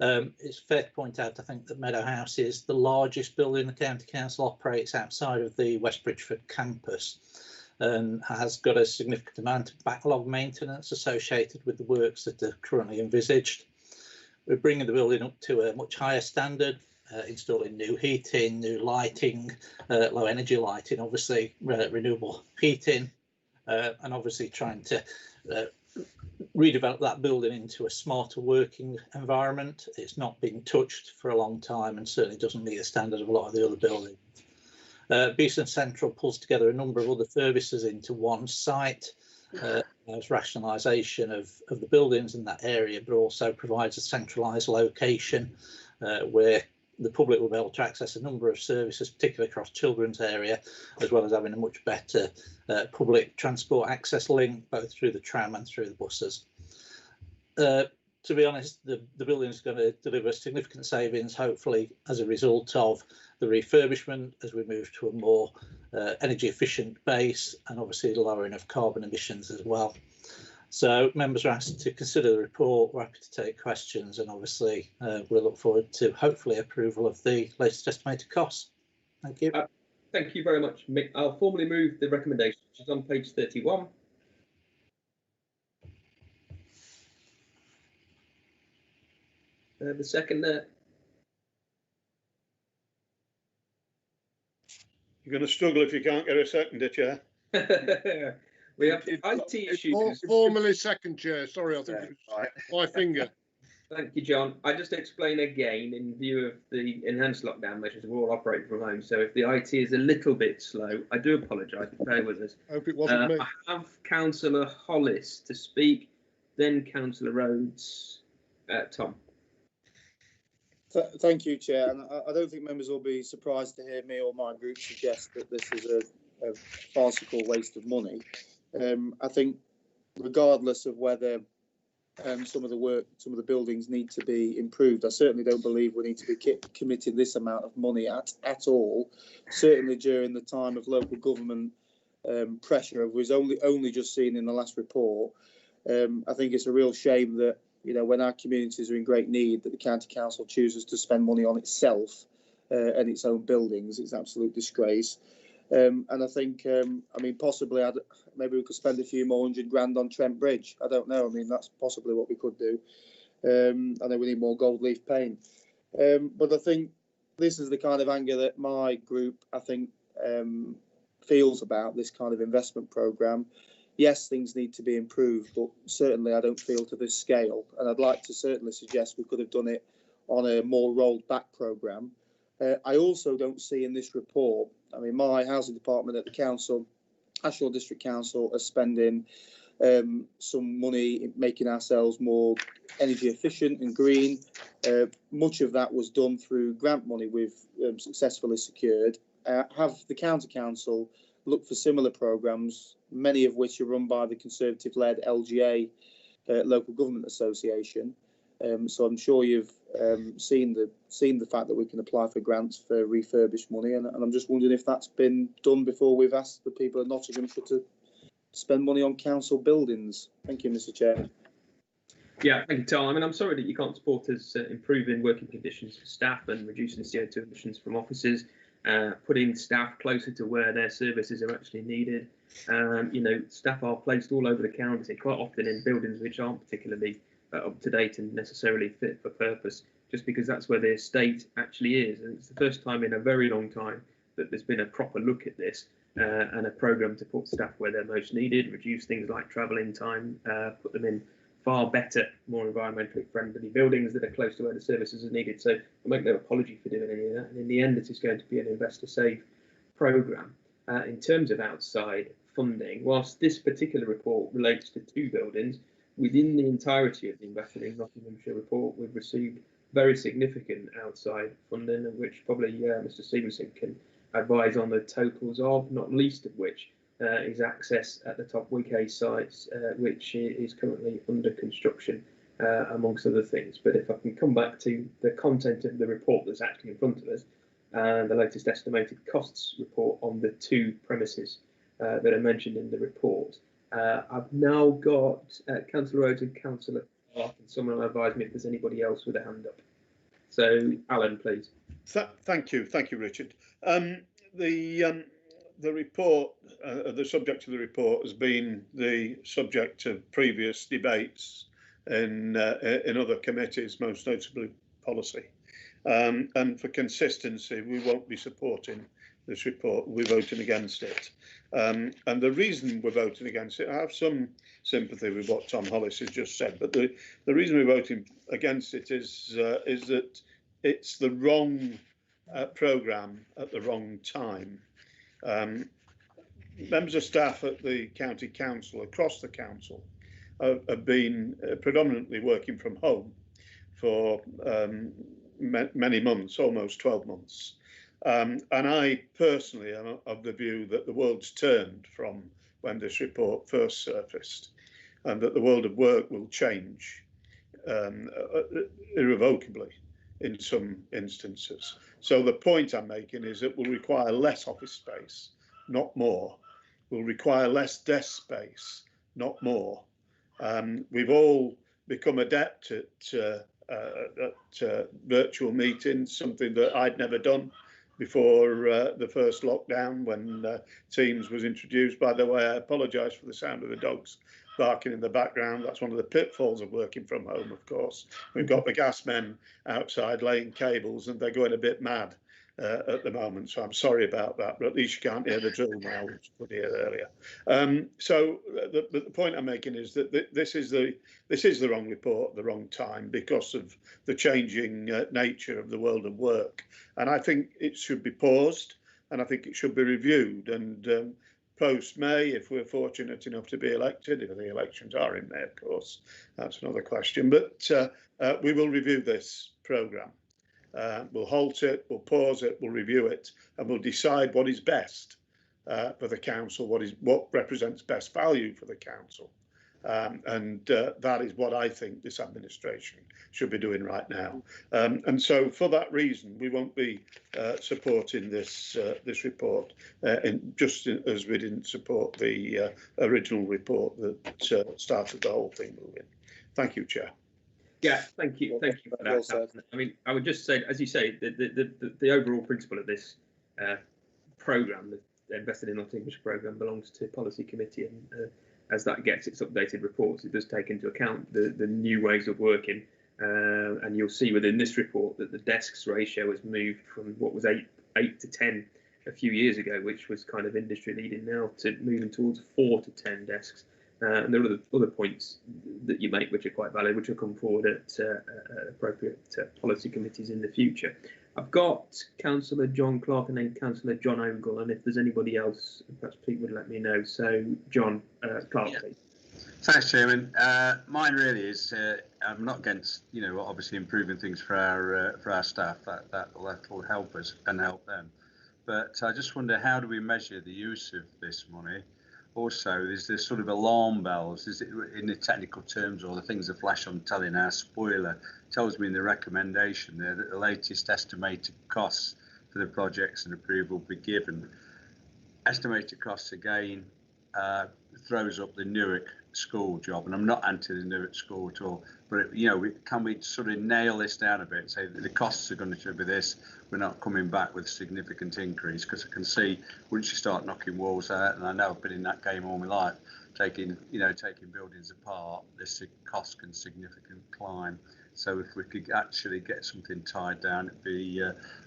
It's fair to point out, I think, that Meadow House is the largest building the County Council operates outside of the West Bridgeford campus and has got a significant amount of backlog maintenance associated with the works that are currently envisaged. We're bringing the building up to a much higher standard, installing new heating, new lighting, low energy lighting, obviously renewable heating, and obviously trying to redevelop that building into a smarter working environment. It's not been touched for a long time and certainly doesn't meet the standard of a lot of the other buildings. Beeston Central pulls together a number of other services into one site. There's rationalisation of the buildings in that area, but also provides a centralised location where the public will be able to access a number of services, particularly across children's area, as well as having a much better public transport access link, both through the tram and through the buses. To be honest, the building is going to deliver significant savings, hopefully, as a result of the refurbishment as we move to a more energy efficient base and obviously the lowering of carbon emissions as well. So members are asked to consider the report. We're happy to take questions and obviously we'll look forward to hopefully approval of the latest estimated costs. Thank you. Thank you very much, Mick. I'll formally move the recommendation, which is on page 31. The second there. You're going to struggle if you can't get a seconder, Chair. We have IT issues. Formally second, Chair. Sorry, I think it was my finger. Thank you, John. I just explain again in view of the enhanced lockdown measures, we're all operating from home. So if the IT is a little bit slow, I do apologise. Bear with us. Hope it wasn't me. I have Councillor Hollis to speak, then Councillor Rhodes. Tom. Thank you, Chair. And I don't think members will be surprised to hear me or my group suggest that this is a farcical waste of money. I think regardless of whether some of the buildings need to be improved, I certainly don't believe we need to be committing this amount of money at all, certainly during the time of local government pressure, as was only just seen in the last report. I think it's a real shame that, you know, when our communities are in great need, that the County Council chooses to spend money on itself and its own buildings. It's an absolute disgrace. And I think, I mean, possibly maybe we could spend a few more £100,000 on Trent Bridge. I don't know. I mean, that's possibly what we could do. I know we need more gold leaf paint. But I think this is the kind of anger that my group, I think, feels about this kind of investment programme. Yes, things need to be improved, but certainly I don't feel to this scale. And I'd like to certainly suggest we could have done it on a more rolled back programme. I also don't see in this report, I mean, my housing department at the council, Ashfield District Council, are spending some money making ourselves more energy efficient and green. Much of that was done through grant money we've successfully secured. Have the county council look for similar programmes, many of which are run by the Conservative-led LGA Local Government Association. So I'm sure you've seen the fact that we can apply for grants for refurbished money, and I'm just wondering if that's been done before we've asked the people of Nottinghamshire to spend money on council buildings. Thank you, Mr. Chair. Yeah, thank you, Tom. I mean, I'm sorry that you can't support us improving working conditions for staff and reducing the CO2 emissions from offices, putting staff closer to where their services are actually needed. You know, staff are placed all over the county, quite often in buildings which aren't particularly up to date and necessarily fit for purpose, just because that's where the estate actually is. And it's the first time in a very long time that there's been a proper look at this and a programme to put staff where they're most needed, reduce things like travelling time, put them in far better, more environmentally friendly buildings that are close to where the services are needed. So I make no apology for doing any of that. And in the end, it is going to be an investor safe programme. In terms of outside funding, whilst this particular report relates to 2 buildings, within the entirety of the Invested in Nottinghamshire report, we've received very significant outside funding, of which probably Mr. Stevenson can advise on the totals of, not least of which is access at the Top Weekay sites, which is currently under construction, amongst other things. But if I can come back to the content of the report that's actually in front of us, the latest estimated costs report on the 2 premises that are mentioned in the report. I've now got Councillor Rhodes and Councillor Clark, and someone will advise me if there's anybody else with a hand up. So, Alan, please. Thank you, Richard. The report, the subject of the report, has been the subject of previous debates in other committees, most notably policy. And for consistency, we won't be supporting this report. We're voting against it. And the reason we're voting against it, I have some sympathy with what Tom Hollis has just said, but the reason we're voting against it is that it's the wrong programme at the wrong time. Members of staff at the county council, across the council, have been predominantly working from home for many months, almost 12 months. And I personally am of the view that the world's turned from when this report first surfaced, and that the world of work will change irrevocably in some instances. So the point I'm making is it will require less office space, not more. Will require less desk space, not more. We've all become adept at virtual meetings, something that I'd never done before the first lockdown, when Teams was introduced. By the way, I apologise for the sound of the dogs barking in the background. That's one of the pitfalls of working from home, of course. We've got the gas men outside laying cables, and they're going a bit mad at the moment, so I'm sorry about that, but at least you can't hear the drill now, which you could hear earlier. So the point I'm making is that this is the wrong report at the wrong time because of the changing nature of the world of work, and I think it should be paused, and I think it should be reviewed, and post-May, if we're fortunate enough to be elected, if the elections are in May, of course, that's another question, but we will review this programme. We'll halt it, we'll pause it, we'll review it, and we'll decide what is best for the council, what represents best value for the council. And that is what I think this administration should be doing right now. And so for that reason, we won't be supporting this report, just as we didn't support the original report that started the whole thing moving. Thank you, Chair. Yeah, thank you for that. I mean, I would just say, as you say, the overall principle of this programme, the Invested in Nottinghamshire programme, belongs to Policy Committee, and as that gets its updated reports, it does take into account the new ways of working, and you'll see within this report that the desks ratio has moved from what was 8 to 10 a few years ago, which was kind of industry leading, now to moving towards 4 to 10 desks And there are other points that you make which are quite valid, which will come forward at appropriate policy committees in the future. I've got Councillor John Clark and then Councillor John Ogle, and if there's anybody else, perhaps Pete would let me know. So, John Clark, please. Thanks, Chairman. Mine really is, I'm not against, obviously improving things for our staff. That will help us and help them. But I just wonder, how do we measure the use of this money? Also, is there sort of alarm bells? Is it in the technical terms, or the things that flash on telly now? Spoiler tells me in the recommendation there that the latest estimated costs for the projects and approval be given. Estimated costs again throws up the Newark school job, and I'm not anti the Newark school at all, but can we sort of nail this down a bit and say that the costs are going to be this, we're not coming back with a significant increase? Because I can see once you start knocking walls out, and I know I've been in that game all my life, taking buildings apart, this cost can significantly climb. So if we could actually get something tied down, it'd be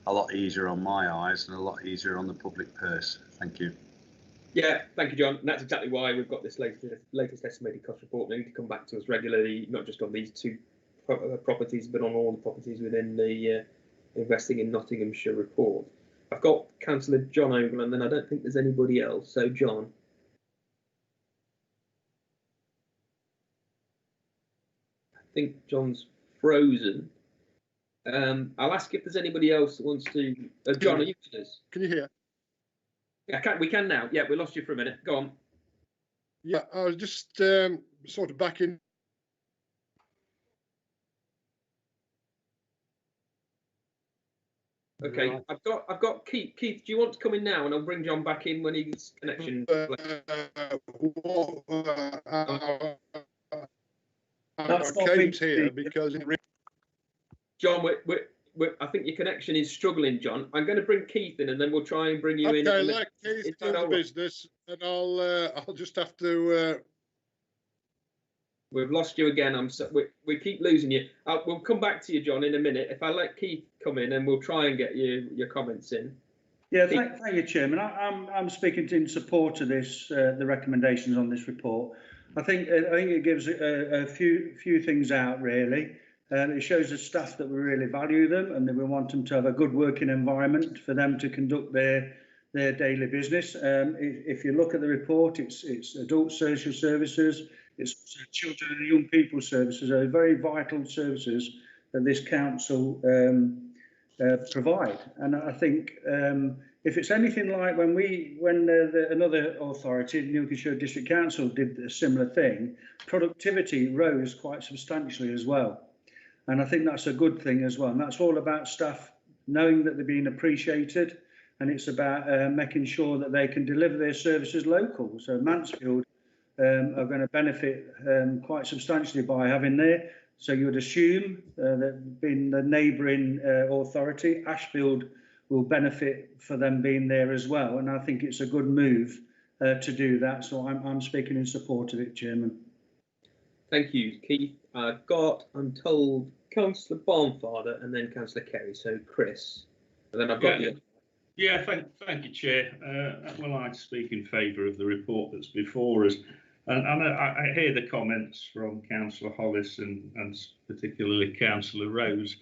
a lot easier on my eyes and a lot easier on the public purse. Thank you. Yeah, thank you, John. And that's exactly why we've got this latest estimated cost report. They need to come back to us regularly, not just on these two properties, but on all the properties within the Investing in Nottinghamshire report. I've got Councillor John Ogle, and then I don't think there's anybody else. So, John. I think John's frozen. I'll ask if there's anybody else that wants to. John, are you with us? Can you hear? Yeah, we can now. Yeah, we lost you for a minute. Go on. Yeah, I was just sort of back in. Okay, right. I've got Keith. Keith, do you want to come in now, and I'll bring John back in when his connection. Kate's here because John, I think your connection is struggling, John. I'm going to bring Keith in, and then we'll try and bring you in. Okay, let Keith do the business, and I'll just have to. We've lost you again. We keep losing you. We'll come back to you, John, in a minute. If I let Keith come in, and we'll try and get your comments in. Yeah, thank you, Chairman. I'm speaking in support of this, the recommendations on this report. I think it gives a few things out really. It shows the staff that we really value them, and that we want them to have a good working environment for them to conduct their daily business. If you look at the report, it's adult social services, it's children and young people services, are very vital services that this council provide. And I think if it's anything like when another authority, Nottinghamshire District Council, did a similar thing, productivity rose quite substantially as well. And I think that's a good thing as well. And that's all about staff knowing that they're being appreciated, and it's about making sure that they can deliver their services local. So Mansfield are going to benefit quite substantially by having there. So you would assume that being the neighbouring authority, Ashfield will benefit for them being there as well. And I think it's a good move to do that. So I'm speaking in support of it, Chairman. Thank you, Keith. I'm told, Councillor Barnfather and then Councillor Kerry. So Chris, and then I've got you. Yeah, thank you, Chair. Well, I speak in favour of the report that's before us. And I hear the comments from Councillor Hollis and particularly Councillor Rose.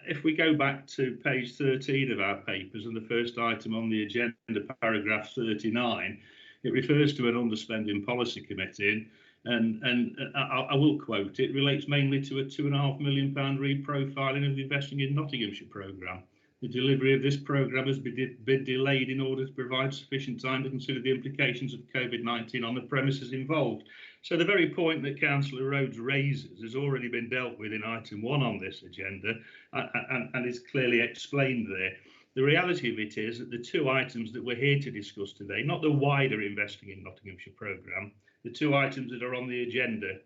If we go back to page 13 of our papers and the first item on the agenda, paragraph 39, it refers to an underspending policy committee. And I will quote, it relates mainly to a £2.5 million reprofiling of the Investing in Nottinghamshire programme. The delivery of this programme has been delayed in order to provide sufficient time to consider the implications of COVID-19 on the premises involved. So the very point that Councillor Rhodes raises has already been dealt with in item 1 on this agenda and is clearly explained there. The reality of it is that the two items that we're here to discuss today, not the wider Investing in Nottinghamshire programme, the two items that are on the agenda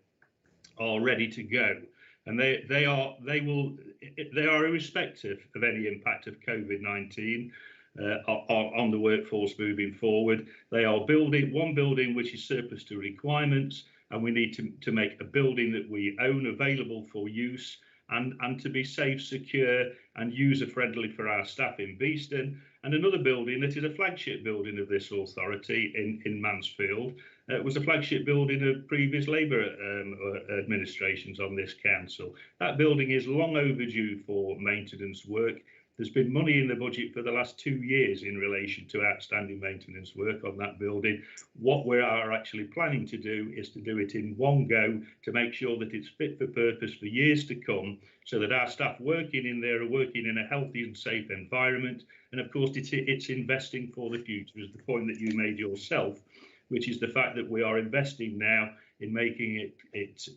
are ready to go. And they are irrespective of any impact of COVID-19 on the workforce moving forward. They are one building which is surplus to requirements, and we need to make a building that we own available for use and to be safe, secure and user friendly for our staff in Beeston. And another building that is a flagship building of this authority in Mansfield. It was a flagship building of previous Labour administrations on this council. That building is long overdue for maintenance work. There's been money in the budget for the last 2 years in relation to outstanding maintenance work on that building. What we are actually planning to do is to do it in one go to make sure that it's fit for purpose for years to come, so that our staff working in there are working in a healthy and safe environment. And of course, it's investing for the future, is the point that you made yourself, which is the fact that we are investing now in making it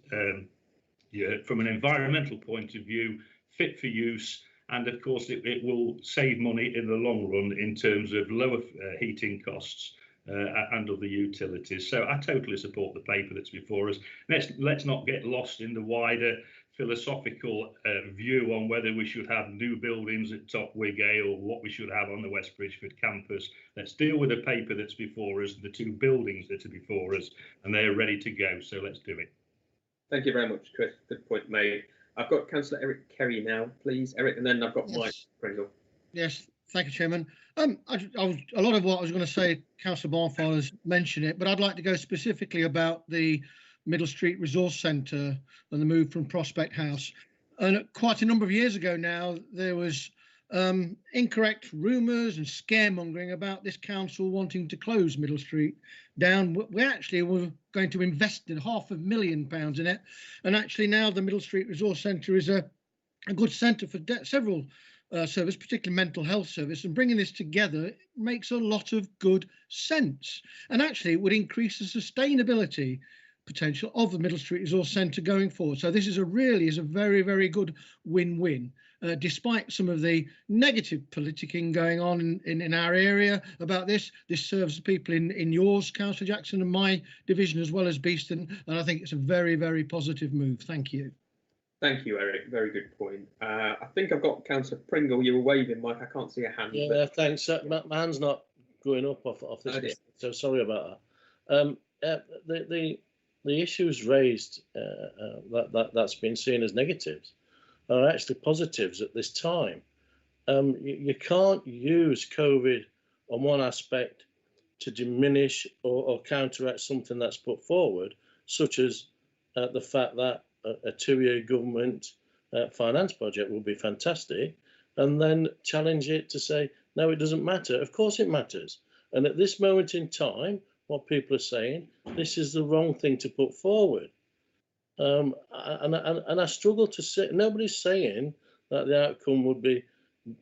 from an environmental point of view, fit for use. And of course, it will save money in the long run in terms of lower heating costs and other utilities. So I totally support the paper that's before us. Let's not get lost in the wider philosophical view on whether we should have new buildings at Top Wigay or what we should have on the West Bridgeford campus. Let's deal with the paper that's before us, the 2 buildings that are before us, and they're ready to go. So let's do it. Thank you very much, Chris. Good point made. I've got Councillor Eric Kerry now, please, Eric, and then I've got Mike Pringle. Yes, thank you, Chairman. A lot of what I was going to say, Councillor Barnfather's mentioned it, but I'd like to go specifically about the Middle Street Resource Centre and the move from Prospect House. And quite a number of years ago now, there was incorrect rumours and scaremongering about this council wanting to close Middle Street down. We actually were going to invest in £500,000 in it, and actually now the Middle Street Resource Centre is a good centre for several services, particularly mental health service, and bringing this together makes a lot of good sense, and actually it would increase the sustainability potential of the Middle Street Resource Centre going forward. So this is a very, very good win-win. Despite some of the negative politicking going on in our area about this serves the people in yours, Councillor Jackson, and my division, as well as Beeston, and I think it's a very, very positive move. Thank you. Thank you, Eric. Very good point. I think I've got Councillor Pringle. You were waving, Mike. I can't see a hand. Yeah, thanks. My hand's not going up off this, so sorry about that. The issues raised that's been seen as negatives are actually positives at this time. You can't use COVID on one aspect to diminish or counteract something that's put forward, such as the fact that a 2-year government finance budget will be fantastic, and then challenge it to say, no, it doesn't matter. Of course it matters. And at this moment in time, what people are saying, this is the wrong thing to put forward. And I struggle to say, nobody's saying that the outcome would be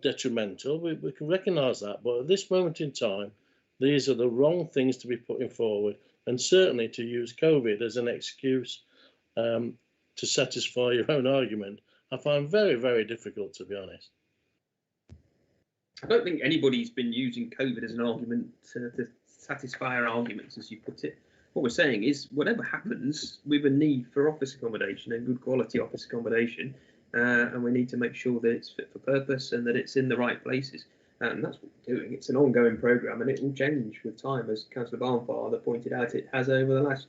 detrimental. We can recognise that, but at this moment in time, these are the wrong things to be putting forward, and certainly to use COVID as an excuse to satisfy your own argument, I find very, very difficult, to be honest. I don't think anybody's been using COVID as an argument to satisfy our arguments, as you put it. What we're saying is, whatever happens, we have a need for office accommodation and good quality office accommodation, and we need to make sure that it's fit for purpose and that it's in the right places. And that's what we're doing. It's an ongoing programme, and it will change with time, as Councillor Barnfather pointed out. It has over the last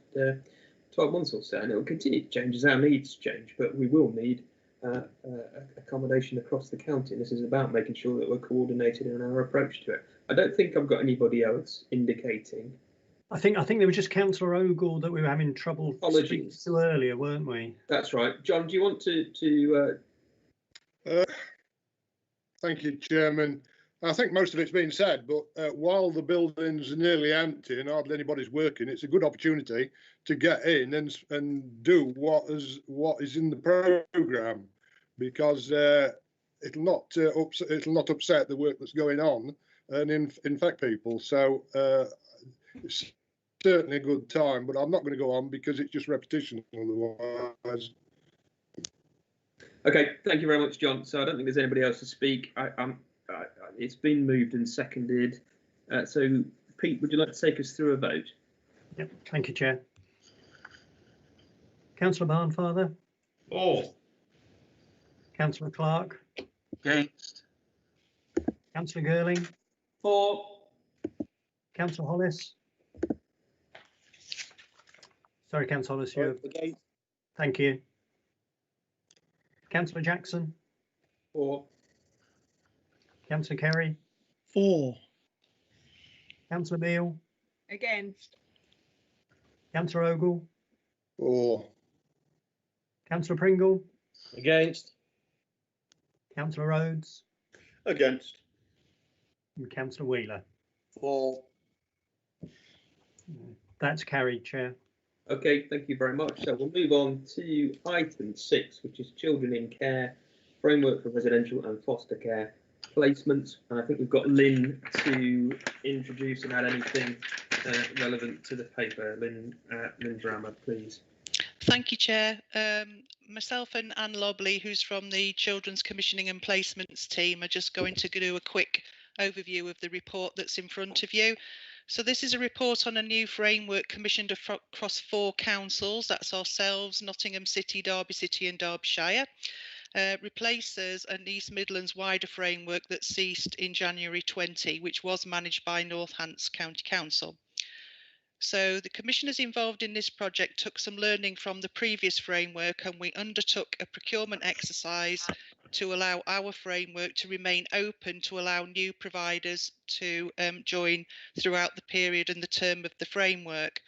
12 months or so, and it will continue to change as our needs change. But we will need accommodation across the county. This is about making sure that we're coordinated in our approach to it. I don't think I've got anybody else indicating. I think there was just Councillor Ogle that we were having trouble speaking to earlier, weren't we? That's right. John, do you want to? Thank you, Chairman. I think most of it's been said, but while the buildings are nearly empty and hardly anybody's working, it's a good opportunity to get in and do what is in the programme, because it'll not upset the work that's going on and infect people. So it's certainly a good time, but I'm not going to go on because it's just repetition otherwise. Okay, thank you very much, John. So I don't think there's anybody else to speak. It's been moved and seconded. So, Pete, would you like to take us through a vote? Yep, thank you, Chair. Councillor Barnfather? For. Councillor Clark? Against. Councillor Girling? For. Councillor Hollis? Sorry, Councillor Hollis, you're... Against. Thank you. Councillor Jackson. 4. Councillor Kerry. 4. Councillor Beale. Against. Councillor Ogle. 4. Councillor Pringle. Against. Councillor Rhodes. Against. And Councillor Wheeler. 4. That's carried, Chair. Okay, thank you very much. So we'll move on to item 6, which is children in care, framework for residential and foster care placements. And I think we've got Lynn to introduce and add anything relevant to the paper. Lynn Drammer, please. Thank you, Chair. Myself and Anne Lobley, who's from the Children's Commissioning and Placements team, are just going to do a quick overview of the report that's in front of you. So this is a report on a new framework commissioned across 4 councils. That's ourselves, Nottingham City, Derby City and Derbyshire. Replaces an East Midlands wider framework that ceased in January 20, which was managed by North Hants County Council. So the commissioners involved in this project took some learning from the previous framework, and we undertook a procurement exercise to allow our framework to remain open to allow new providers to join throughout the period and the term of the framework.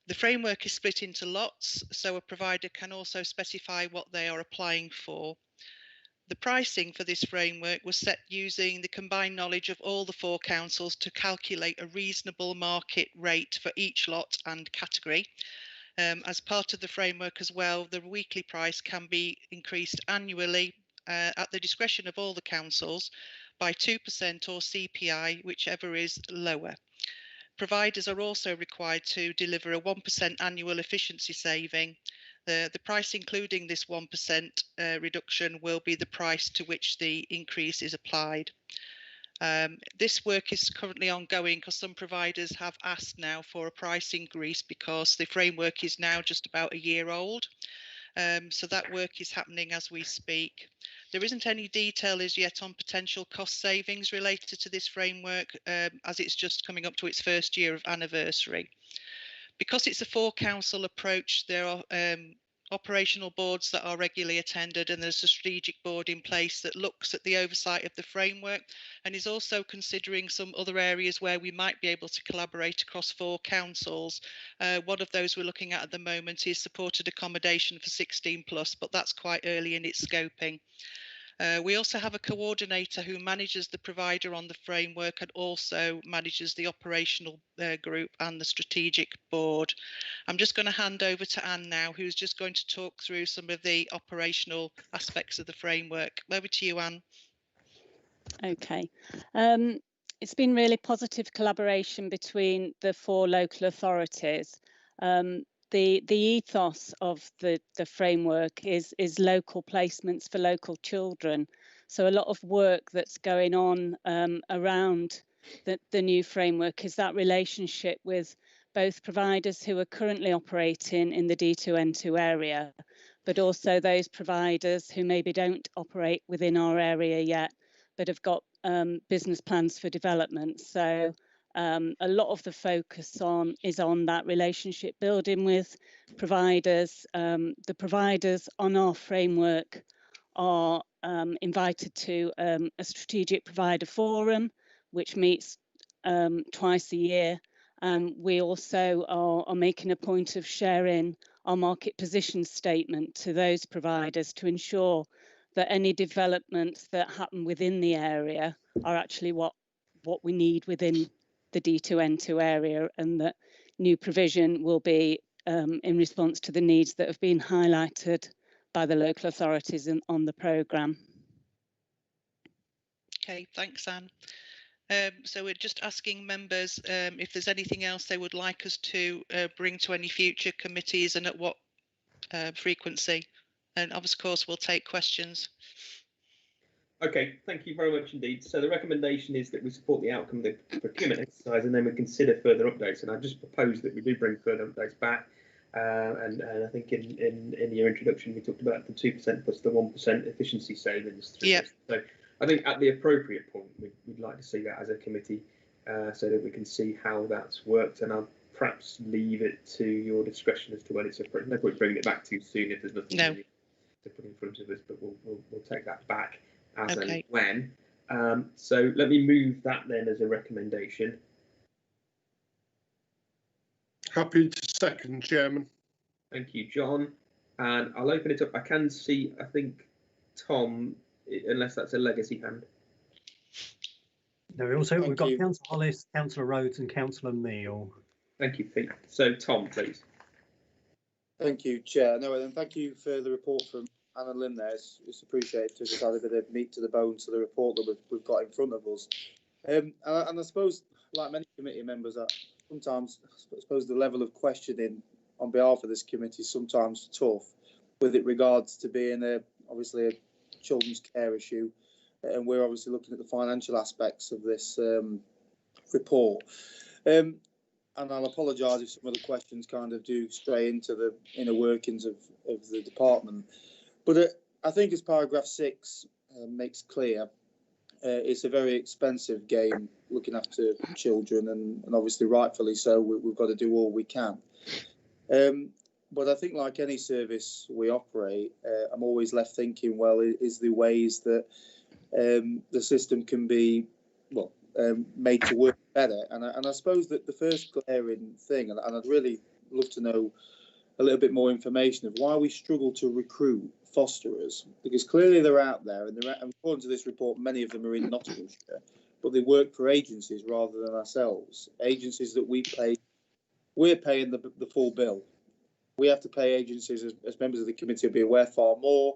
The framework is split into lots, so a provider can also specify what they are applying for. The pricing for this framework was set using the combined knowledge of all the 4 councils to calculate a reasonable market rate for each lot and category. As part of the framework as well, the weekly price can be increased annually at the discretion of all the councils by 2% or CPI, whichever is lower. Providers are also required to deliver a 1% annual efficiency saving. The price including this 1% reduction will be the price to which the increase is applied. This work is currently ongoing because some providers have asked now for a price increase because the framework is now just about a year old. So that work is happening as we speak. There isn't any detail as yet on potential cost savings related to this framework as it's just coming up to its first year of anniversary. Because it's a 4 council approach, there are operational boards that are regularly attended, and there's a strategic board in place that looks at the oversight of the framework and is also considering some other areas where we might be able to collaborate across 4 councils. One of those we're looking at the moment is supported accommodation for 16+, but that's quite early in its scoping. We also have a coordinator who manages the provider on the framework and also manages the operational group and the strategic board. I'm just going to hand over to Anne now, who's just going to talk through some of the operational aspects of the framework. Over to you, Anne. Okay. It's been really positive collaboration between the 4 local authorities. The ethos of the framework is local placements for local children. So a lot of work that's going on around the new framework is that relationship with both providers who are currently operating in the D2N2 area, but also those providers who maybe don't operate within our area yet, but have got business plans for development. So a lot of the focus is on that relationship building with providers. The providers on our framework are invited to a strategic provider forum, which meets twice a year. We also are making a point of sharing our market position statement to those providers to ensure that any developments that happen within the area are actually what we need within the D2N2 area, and that new provision will be in response to the needs that have been highlighted by the local authorities on the programme. Okay, thanks, Anne. So we're just asking members if there's anything else they would like us to bring to any future committees and at what frequency. And of course, we'll take questions. Okay, thank you very much indeed. So the recommendation is that we support the outcome of the procurement exercise and then we consider further updates. And I just propose that we do bring further updates back. And I think in your introduction, we talked about the 2% plus the 1% efficiency savings. Yeah. So I think at the appropriate point, we'd like to see that as a committee so that we can see how that's worked. And I'll perhaps leave it to your discretion as to when it's appropriate. No point bringing it back too soon if there's nothing. No. to put in front of us, but we'll take that back as Okay. and when. So let me move that then as a recommendation. Happy to second, Chairman. Thank you, John. And I'll open it up. I can see, I think, Tom, unless that's a legacy hand. No, we've got Councillor Hollis, Councillor Rhodes and Councillor Neal. Thank you, Pete. So Tom, please. Thank you, Chair. No, and thank you for the report from Anna Lynn there. It's appreciated to just add a bit of meat to the bones to the report that we've got in front of us. And I suppose, like many committee members, sometimes I suppose the level of questioning on behalf of this committee is sometimes tough, with it regards to being obviously a children's care issue, and we're obviously looking at the financial aspects of this report. And I'll apologise if some of the questions kind of do stray into the inner workings of the department. But I think as paragraph 6 makes clear, it's a very expensive game looking after children, and obviously rightfully so, we've got to do all we can. But I think like any service we operate, I'm always left thinking, well, is there ways that the system can be, made to work better? And I suppose that the first glaring thing, and I'd really love to know a little bit more information of why we struggle to recruit fosterers, because clearly they're out there, and according to this report, many of them are in Nottinghamshire, but they work for agencies rather than ourselves. Agencies that we're paying the full bill. We have to pay agencies, as members of the committee will be aware, far more.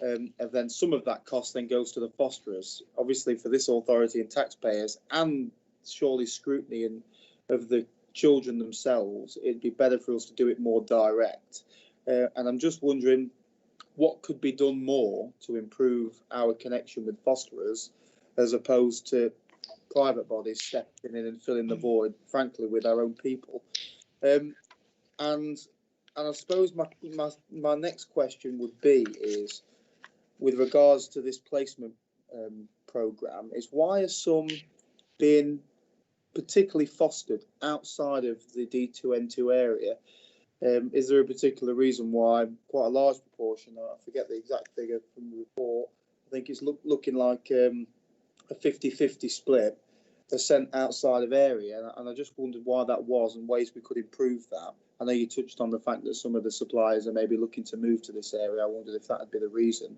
And then some of that cost then goes to the fosterers. Obviously, for this authority and taxpayers, and surely scrutiny of the children themselves, it'd be better for us to do it more direct. And I'm just wondering what could be done more to improve our connection with fosterers, as opposed to private bodies stepping in and filling the void, frankly, with our own people. And I suppose my next question would be is, with regards to this placement programme, is why are some being particularly fostered outside of the D2N2 area? Is there a particular reason why quite a large proportion, I forget the exact figure from the report, I think it's looking like a 50-50 split, are sent outside of area, and I just wondered why that was and ways we could improve that. I know you touched on the fact that some of the suppliers are maybe looking to move to this area. I wondered if that would be the reason.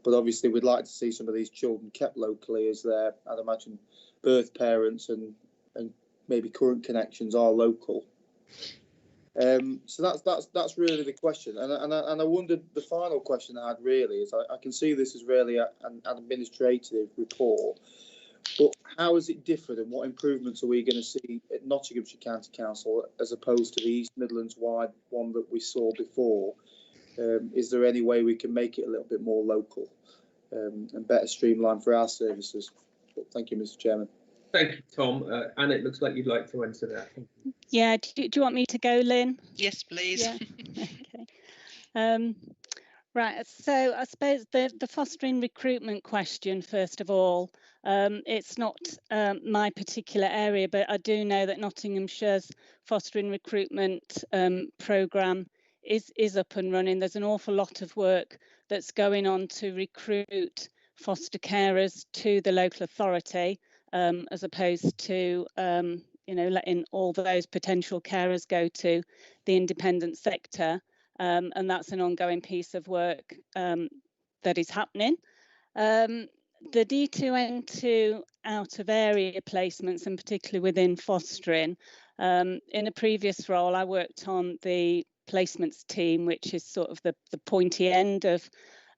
But obviously we'd like to see some of these children kept locally, as their, I'd imagine, birth parents and maybe current connections are local. So that's really the question. And I wondered, the final question I had really is, I can see this is really an administrative report, but how is it different, and what improvements are we going to see at Nottinghamshire County Council as opposed to the East Midlands wide one that we saw before? Is there any way we can make it a little bit more local and better streamlined for our services? But thank you, Mr. Chairman. Thank you, Tom. Anna, it looks like you'd like to answer that. Yeah, do you want me to go, Lynn? Yes, please. Yeah. Okay. Right, so I suppose the fostering recruitment question, first of all, it's not my particular area, but I do know that Nottinghamshire's fostering recruitment programme is up and running. There's an awful lot of work that's going on to recruit foster carers to the local authority, as opposed to letting all those potential carers go to the independent sector. And that's an ongoing piece of work that is happening. The D2N2 out of area placements, and particularly within fostering, in a previous role I worked on the placements team, which is sort of the pointy end of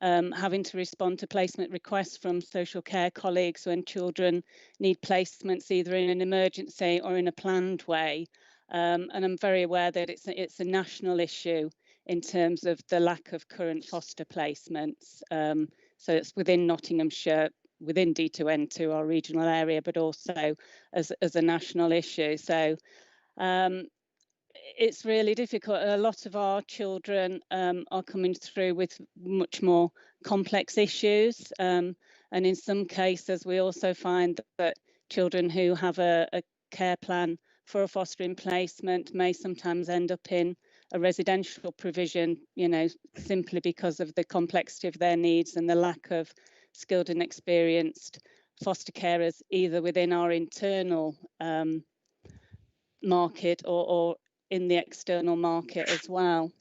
having to respond to placement requests from social care colleagues when children need placements either in an emergency or in a planned way. And I'm very aware that it's a national issue in terms of the lack of current foster placements. So it's within Nottinghamshire, within D2N2, our regional area, but also as a national issue. So it's really difficult. A lot of our children are coming through with much more complex issues. And in some cases, we also find that children who have a care plan for a fostering placement may sometimes end up in a residential provision, you know, simply because of the complexity of their needs and the lack of skilled and experienced foster carers, either within our internal market or in the external market as well.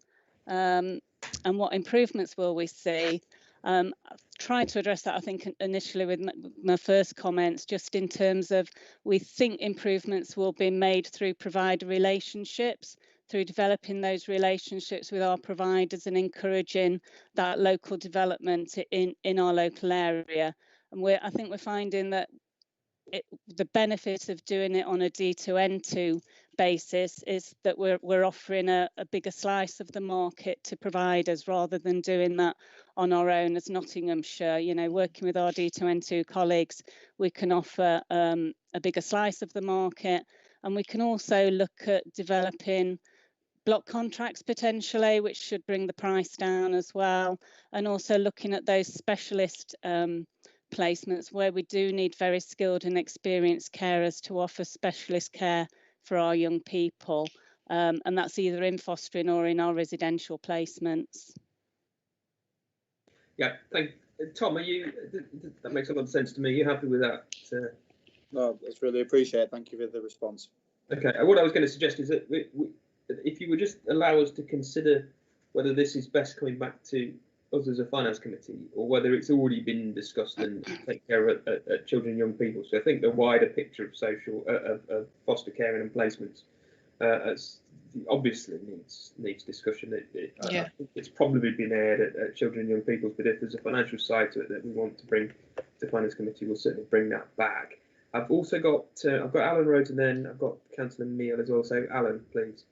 And what improvements will we see? I've tried to address that, I think, initially with my first comments, just in terms of we think improvements will be made through provider relationships, through developing those relationships with our providers and encouraging that local development in our local area. And I think we're finding that the benefit of doing it on a D2N2 basis is that we're offering a bigger slice of the market to providers rather than doing that on our own as Nottinghamshire. You know, working with our D2N2 colleagues, we can offer a bigger slice of the market, and we can also look at developing block contracts potentially, which should bring the price down as well, and also looking at those specialist placements where we do need very skilled and experienced carers to offer specialist care for our young people, and that's either in fostering or in our residential placements. Yeah, Tom, that makes a lot of sense to me. Are you happy with that? No, that's really appreciated. Thank you for the response. Okay, what I was going to suggest is that if you would just allow us to consider whether this is best coming back to us as a finance committee, or whether it's already been discussed and take care of children and young people. So I think the wider picture of of foster caring and placements obviously needs discussion. I think it's probably been aired at children and young people's, but if there's a financial side to it that we want to bring to the finance committee, we'll certainly bring that back. I've also got I've got Alan Rhodes, and then I've got Councillor Neil as well. So Alan, please.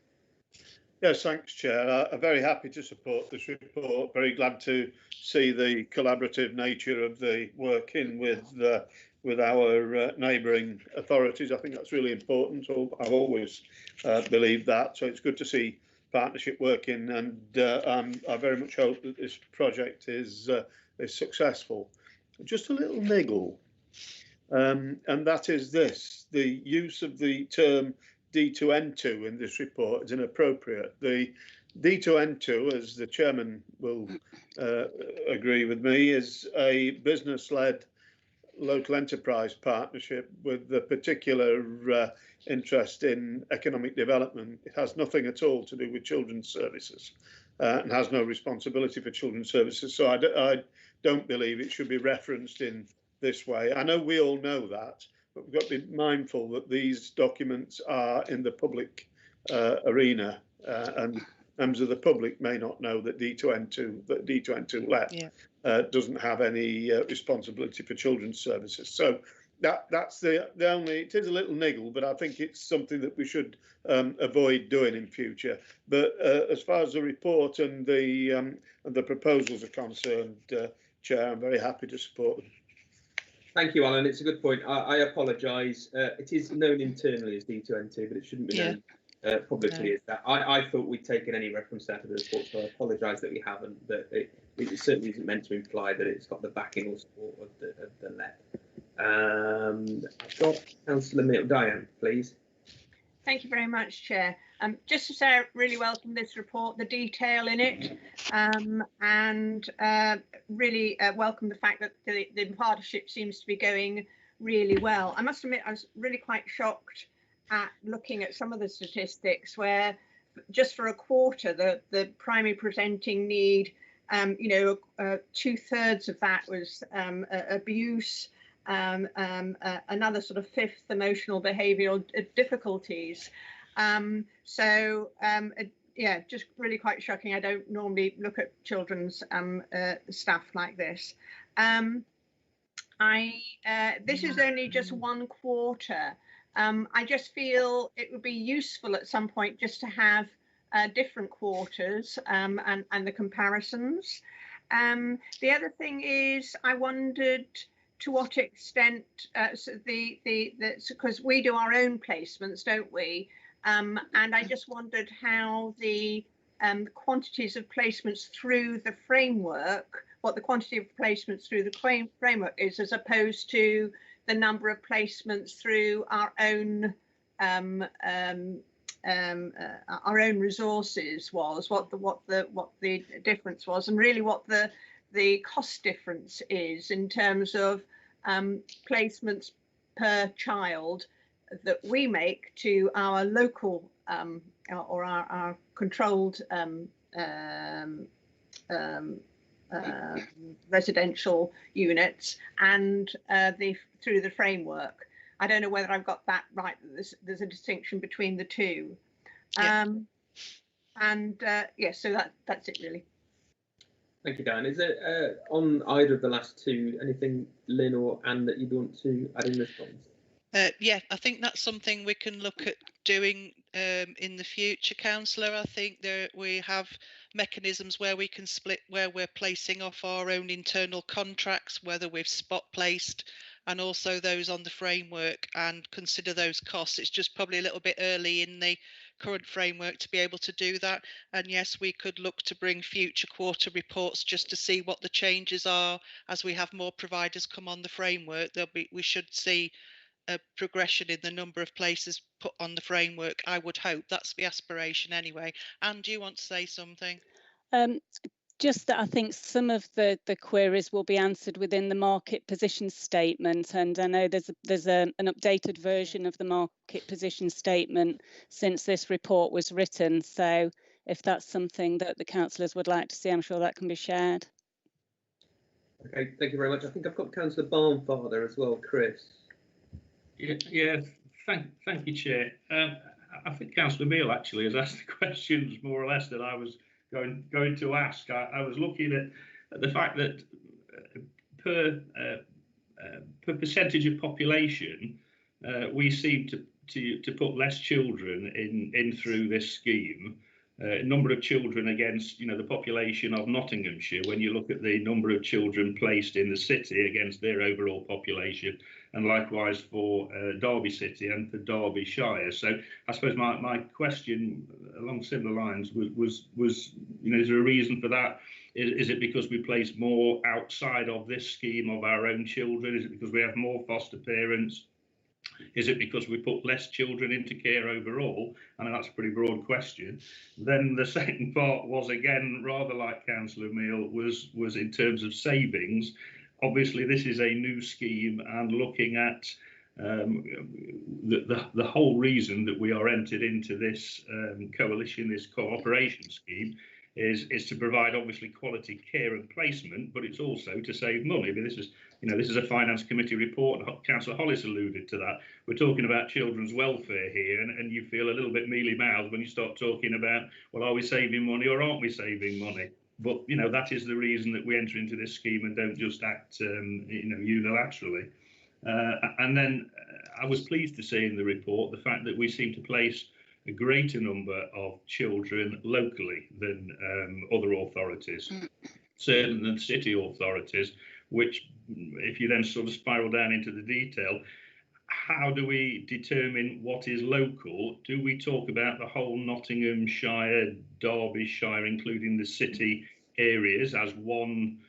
Yes, thanks, Chair. I'm very happy to support this report. Very glad to see the collaborative nature of the working with our neighbouring authorities. I think that's really important. So I've always believed that. So it's good to see partnership working, and I very much hope that this project is successful. Just a little niggle, and that is this: the use of the term D2N2 in this report is inappropriate. The D2N2, as the chairman will agree with me, is a business-led local enterprise partnership with a particular interest in economic development. It has nothing at all to do with children's services and has no responsibility for children's services. So I don't believe it should be referenced in this way. I know we all know that, but we've got to be mindful that these documents are in the public arena, and members of the public may not know that D2N2 LEP doesn't have any responsibility for children's services. So that's the only. It is a little niggle, but I think it's something that we should avoid doing in future. But as far as the report and the proposals are concerned, Chair, I'm very happy to support them. Thank you, Alan. It's a good point. I apologise. It is known internally as D2N2, but it shouldn't be known publicly as that. I thought we'd taken any reference out of the report, so I apologise that we haven't. But it certainly isn't meant to imply that it's got the backing or support of the LEP. I've got Councillor Diane, please. Thank you very much, Chair. Just to say I really welcome this report, the detail in it, and really welcome the fact that the partnership seems to be going really well. I must admit I was really quite shocked at looking at some of the statistics where just for a quarter the primary presenting need, 2/3 of that was abuse, another sort of fifth emotional behavioural difficulties. Yeah, just really quite shocking. I don't normally look at children's stuff like this. This is only just one quarter. I just feel it would be useful at some point just to have different quarters and the comparisons. The other thing is, I wondered to what extent because we do our own placements, don't we? And I just wondered how the quantities of placements through the framework, what the quantity of placements through the framework is, as opposed to the number of placements through our own our own resources was, what the difference was, and really what the cost difference is in terms of placements per child that we make to our local or our controlled residential units and through the framework. I don't know whether I've got that right. There's a distinction between the two. Yes, so that's it really. Thank you, Dan. Is there on either of the last two anything, Lynn or Anne, that you'd want to add in response? Yeah, I think that's something we can look at doing in the future, Councillor. I think we have mechanisms where we can split where we're placing off our own internal contracts, whether we've spot placed, and also those on the framework, and consider those costs. It's just probably a little bit early in the current framework to be able to do that. And yes, we could look to bring future quarter reports just to see what the changes are as we have more providers come on the framework. We should see a progression in the number of places put on the framework. I would hope that's the aspiration anyway. Anne, do you want to say something? Just that I think some of the queries will be answered within the market position statement, and I know there's an updated version of the market position statement since this report was written. So if that's something that the councillors would like to see, I'm sure that can be shared. Okay, thank you very much. I think I've got Councillor Barnfather as well, Chris. Yeah, thank you, Chair. I think Councillor Meal actually has asked the questions more or less that I was going to ask. I was looking at the fact that per percentage of population, we seem to put less children in through this scheme. Number of children against the population of Nottinghamshire, when you look at the number of children placed in the city against their overall population, and likewise for Derby City and for Derbyshire. So I suppose my question along similar lines was is there a reason for that? Is it because we place more outside of this scheme of our own children? Is it because we have more foster parents? Is it because we put less children into care overall? I mean, that's a pretty broad question. Then the second part was, again, rather like Councillor Meal, was in terms of savings. Obviously, this is a new scheme, and looking at the whole reason that we are entered into this coalition, this cooperation scheme, is to provide obviously quality care and placement, but it's also to save money. But this is a Finance Committee report. Councillor Hollis alluded to that. We're talking about children's welfare here, and you feel a little bit mealy-mouthed when you start talking about, well, are we saving money or aren't we saving money? But that is the reason that we enter into this scheme and don't just act unilaterally. And then I was pleased to see in the report the fact that we seem to place a greater number of children locally than other authorities, certainly than city authorities, which, if you then sort of spiral down into the detail, how do we determine what is local? Do we talk about the whole Nottinghamshire, Derbyshire, including the city areas as one,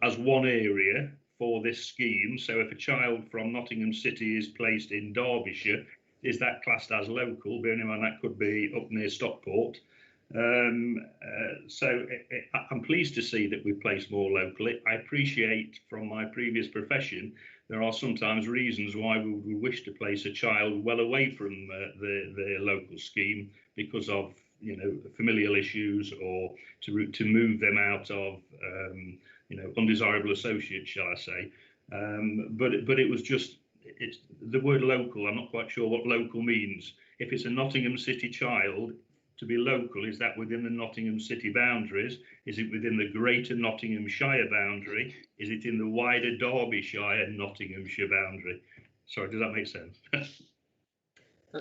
as one area for this scheme? So if a child from Nottingham City is placed in Derbyshire, is that classed as local? Bearing in mind that could be up near Stockport. So I'm pleased to see that we place more locally. I appreciate from my previous profession there are sometimes reasons why we would wish to place a child well away from the local scheme because of familial issues, or to move them out of undesirable associates, shall I say. But it was just the word local. I'm not quite sure what local means. If it's a Nottingham City child, to be local, is that within the Nottingham City boundaries? Is it within the greater Nottinghamshire boundary? Is it in the wider Derbyshire Nottinghamshire boundary? Sorry, does that make sense?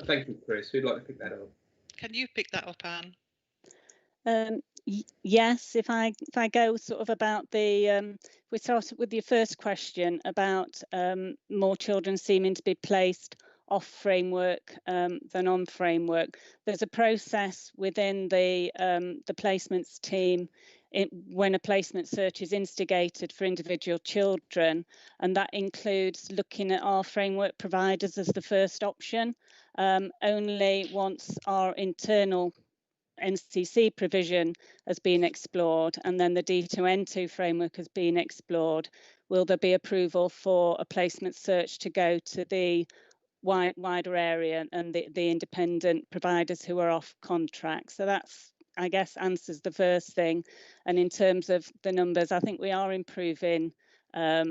Thank you, Chris. Who'd like to pick that up? Can you pick that up, Anne? Yes, if I go sort of about the we started with your first question about more children seeming to be placed off framework than on framework. There's a process within the placements team when a placement search is instigated for individual children, and that includes looking at our framework providers as the first option. only once our internal NCC provision has been explored and then the D2N2 framework has been explored, will there be approval for a placement search to go to the wider area and the independent providers who are off contract. So that's, I guess, answers the first thing. And in terms of the numbers, I think we are improving our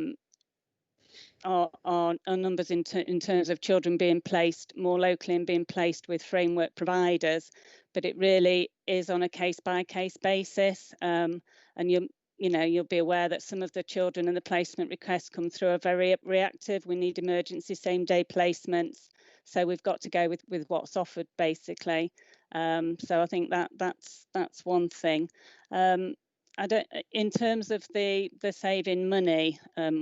numbers in terms of children being placed more locally and being placed with framework providers, but it really is on a case-by-case basis. And you'll be aware that some of the children and the placement requests come through are very reactive. We need emergency same-day placements, so we've got to go with what's offered, basically. So I think that's one thing. In terms of the saving money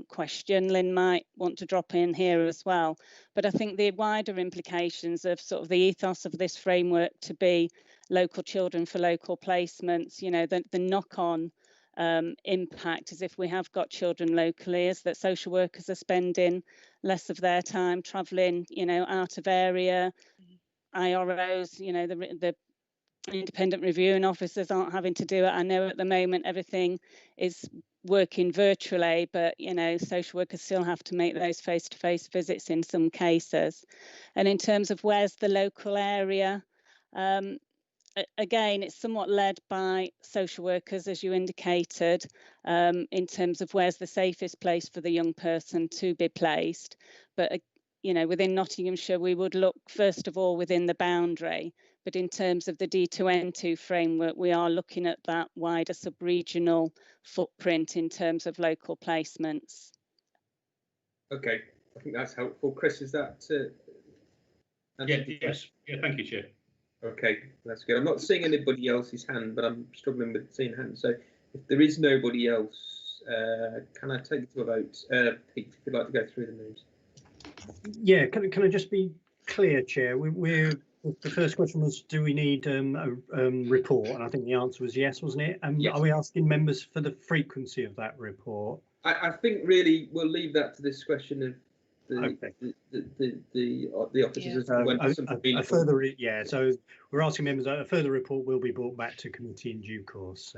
question, Lynn might want to drop in here as well. But I think the wider implications of sort of the ethos of this framework to be local children for local placements, the knock-on impact is if we have got children locally, is that social workers are spending less of their time travelling, out of area. IROs, the independent reviewing officers aren't having to do it. I know at the moment everything is working virtually, but social workers still have to make those face-to-face visits in some cases. And in terms of where's the local area, again, it's somewhat led by social workers, as you indicated, in terms of where's the safest place for the young person to be placed. But within Nottinghamshire, we would look first of all within the boundary. But in terms of the D2N2 framework, we are looking at that wider sub-regional footprint in terms of local placements. Okay, I think that's helpful. Chris, is that? Yes. Yeah, thank you, Chair. Okay, that's good. I'm not seeing anybody else's hand, but I'm struggling with seeing hands. So if there is nobody else, can I take it to a vote? Pete, if you'd like to go through the names. Yeah, can I just be clear, Chair? The first question was, do we need a report? And I think the answer was yes, wasn't it? Yes. Are we asking members for the frequency of that report? I think really we'll leave that to discretion of the officers. A further, so we're asking members a further report will be brought back to committee in due course.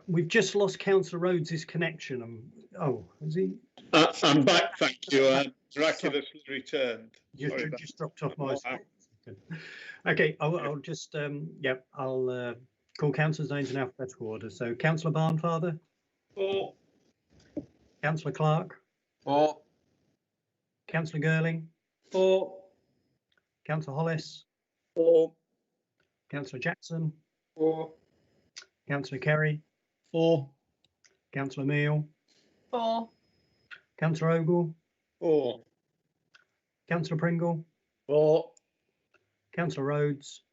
We've just lost Councillor Rhodes' connection. Is he? I'm back, thank you. Miraculously returned. Just dropped off my screen. Okay, I'll just I'll call councillors' names in alphabetical order. So Councillor Barnfather. For. Councillor Clark. For. Councillor Girling. For. Councillor Hollis. For. Councillor Jackson. For. Councillor Kerry. For. Councillor Meal. For. Councillor Ogle. For. Councillor Pringle. For. Councillor Rhodes.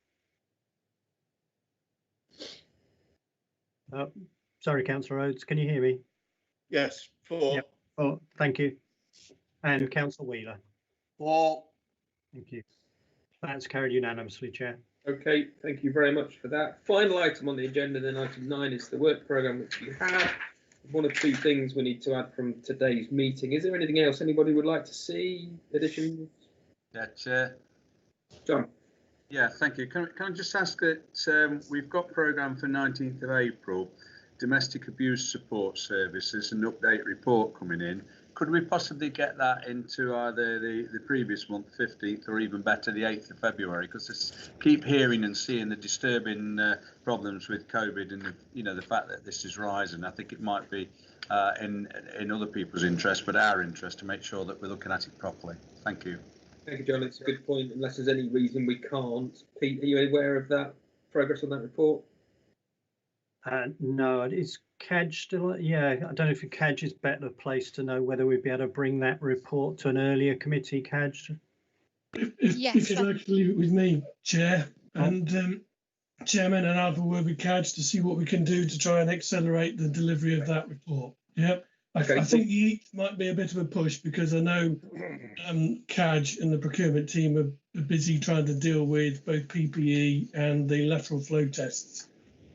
Sorry, Councillor Rhodes, can you hear me? Yes, for. Yep. Oh, thank you. And Councillor Wheeler. For. Thank you. That's carried unanimously, Chair. Okay, thank you very much for that. Final item on the agenda, then item 9, is the work programme which we have. One or two things we need to add from today's meeting. Is there anything else anybody would like to see? Additions? Yeah, Chair. John. Yeah, thank you. Can I just ask that we've got programme for 19th of April, Domestic Abuse Support Services, an update report coming in. Could we possibly get that into either the previous month, 15th, or even better, the 8th of February? Because I keep hearing and seeing the disturbing problems with COVID and the fact that this is rising. I think it might be in other people's interest, but our interest, to make sure that we're looking at it properly. Thank you. Thank you, John. It's a good point. Unless there's any reason we can't. Pete, are you aware of that progress on that report? No, is CAG still? Yeah, I don't know if CAG is better placed to know whether we'd be able to bring that report to an earlier committee, CAG. If you'd like to leave it with me, Chair, and Chairman, and I'll have a word with CAG to see what we can do to try and accelerate the delivery of that report. Yeah. Okay. I think the 8th might be a bit of a push because I know CAG and the procurement team are busy trying to deal with both PPE and the lateral flow tests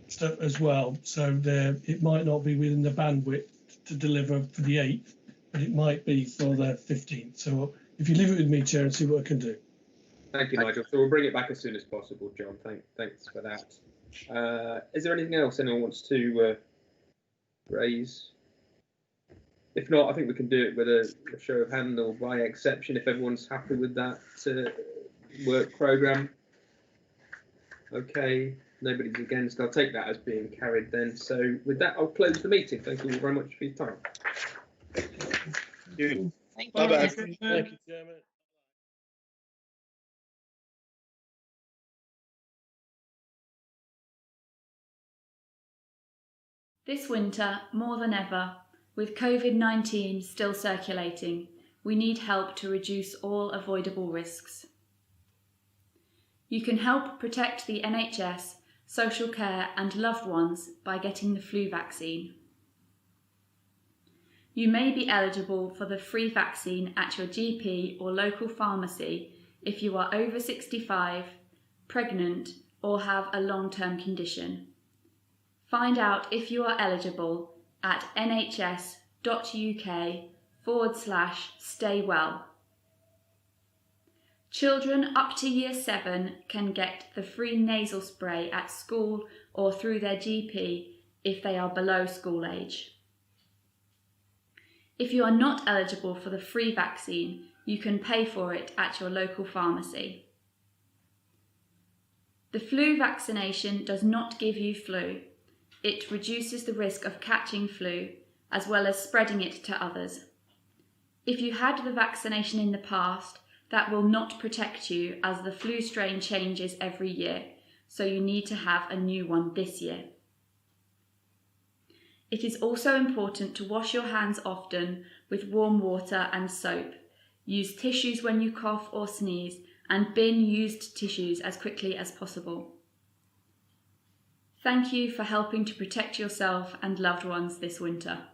stuff as well. So it might not be within the bandwidth to deliver for the 8th, but it might be for the 15th. So if you leave it with me, Chair, and see what I can do. Thank you, Nigel. So we'll bring it back as soon as possible, John. Thanks for that. Is there anything else anyone wants to raise? If not, I think we can do it with a show of hand or by exception if everyone's happy with that work programme. Okay, nobody's against. I'll take that as being carried then. So with that, I'll close the meeting. Thank you all very much for your time. Thank you. Bye-bye. Thank you, Chairman. This winter, more than ever, with COVID-19 still circulating, we need help to reduce all avoidable risks. You can help protect the NHS, social care and loved ones by getting the flu vaccine. You may be eligible for the free vaccine at your GP or local pharmacy if you are over 65, pregnant or have a long-term condition. Find out if you are eligible at nhs.uk/staywell. Children up to Year 7 can get the free nasal spray at school or through their GP if they are below school age. If you are not eligible for the free vaccine, you can pay for it at your local pharmacy. The flu vaccination does not give you flu. It reduces the risk of catching flu as well as spreading it to others. If you had the vaccination in the past, that will not protect you as the flu strain changes every year, so you need to have a new one this year. It is also important to wash your hands often with warm water and soap. Use tissues when you cough or sneeze and bin used tissues as quickly as possible. Thank you for helping to protect yourself and loved ones this winter.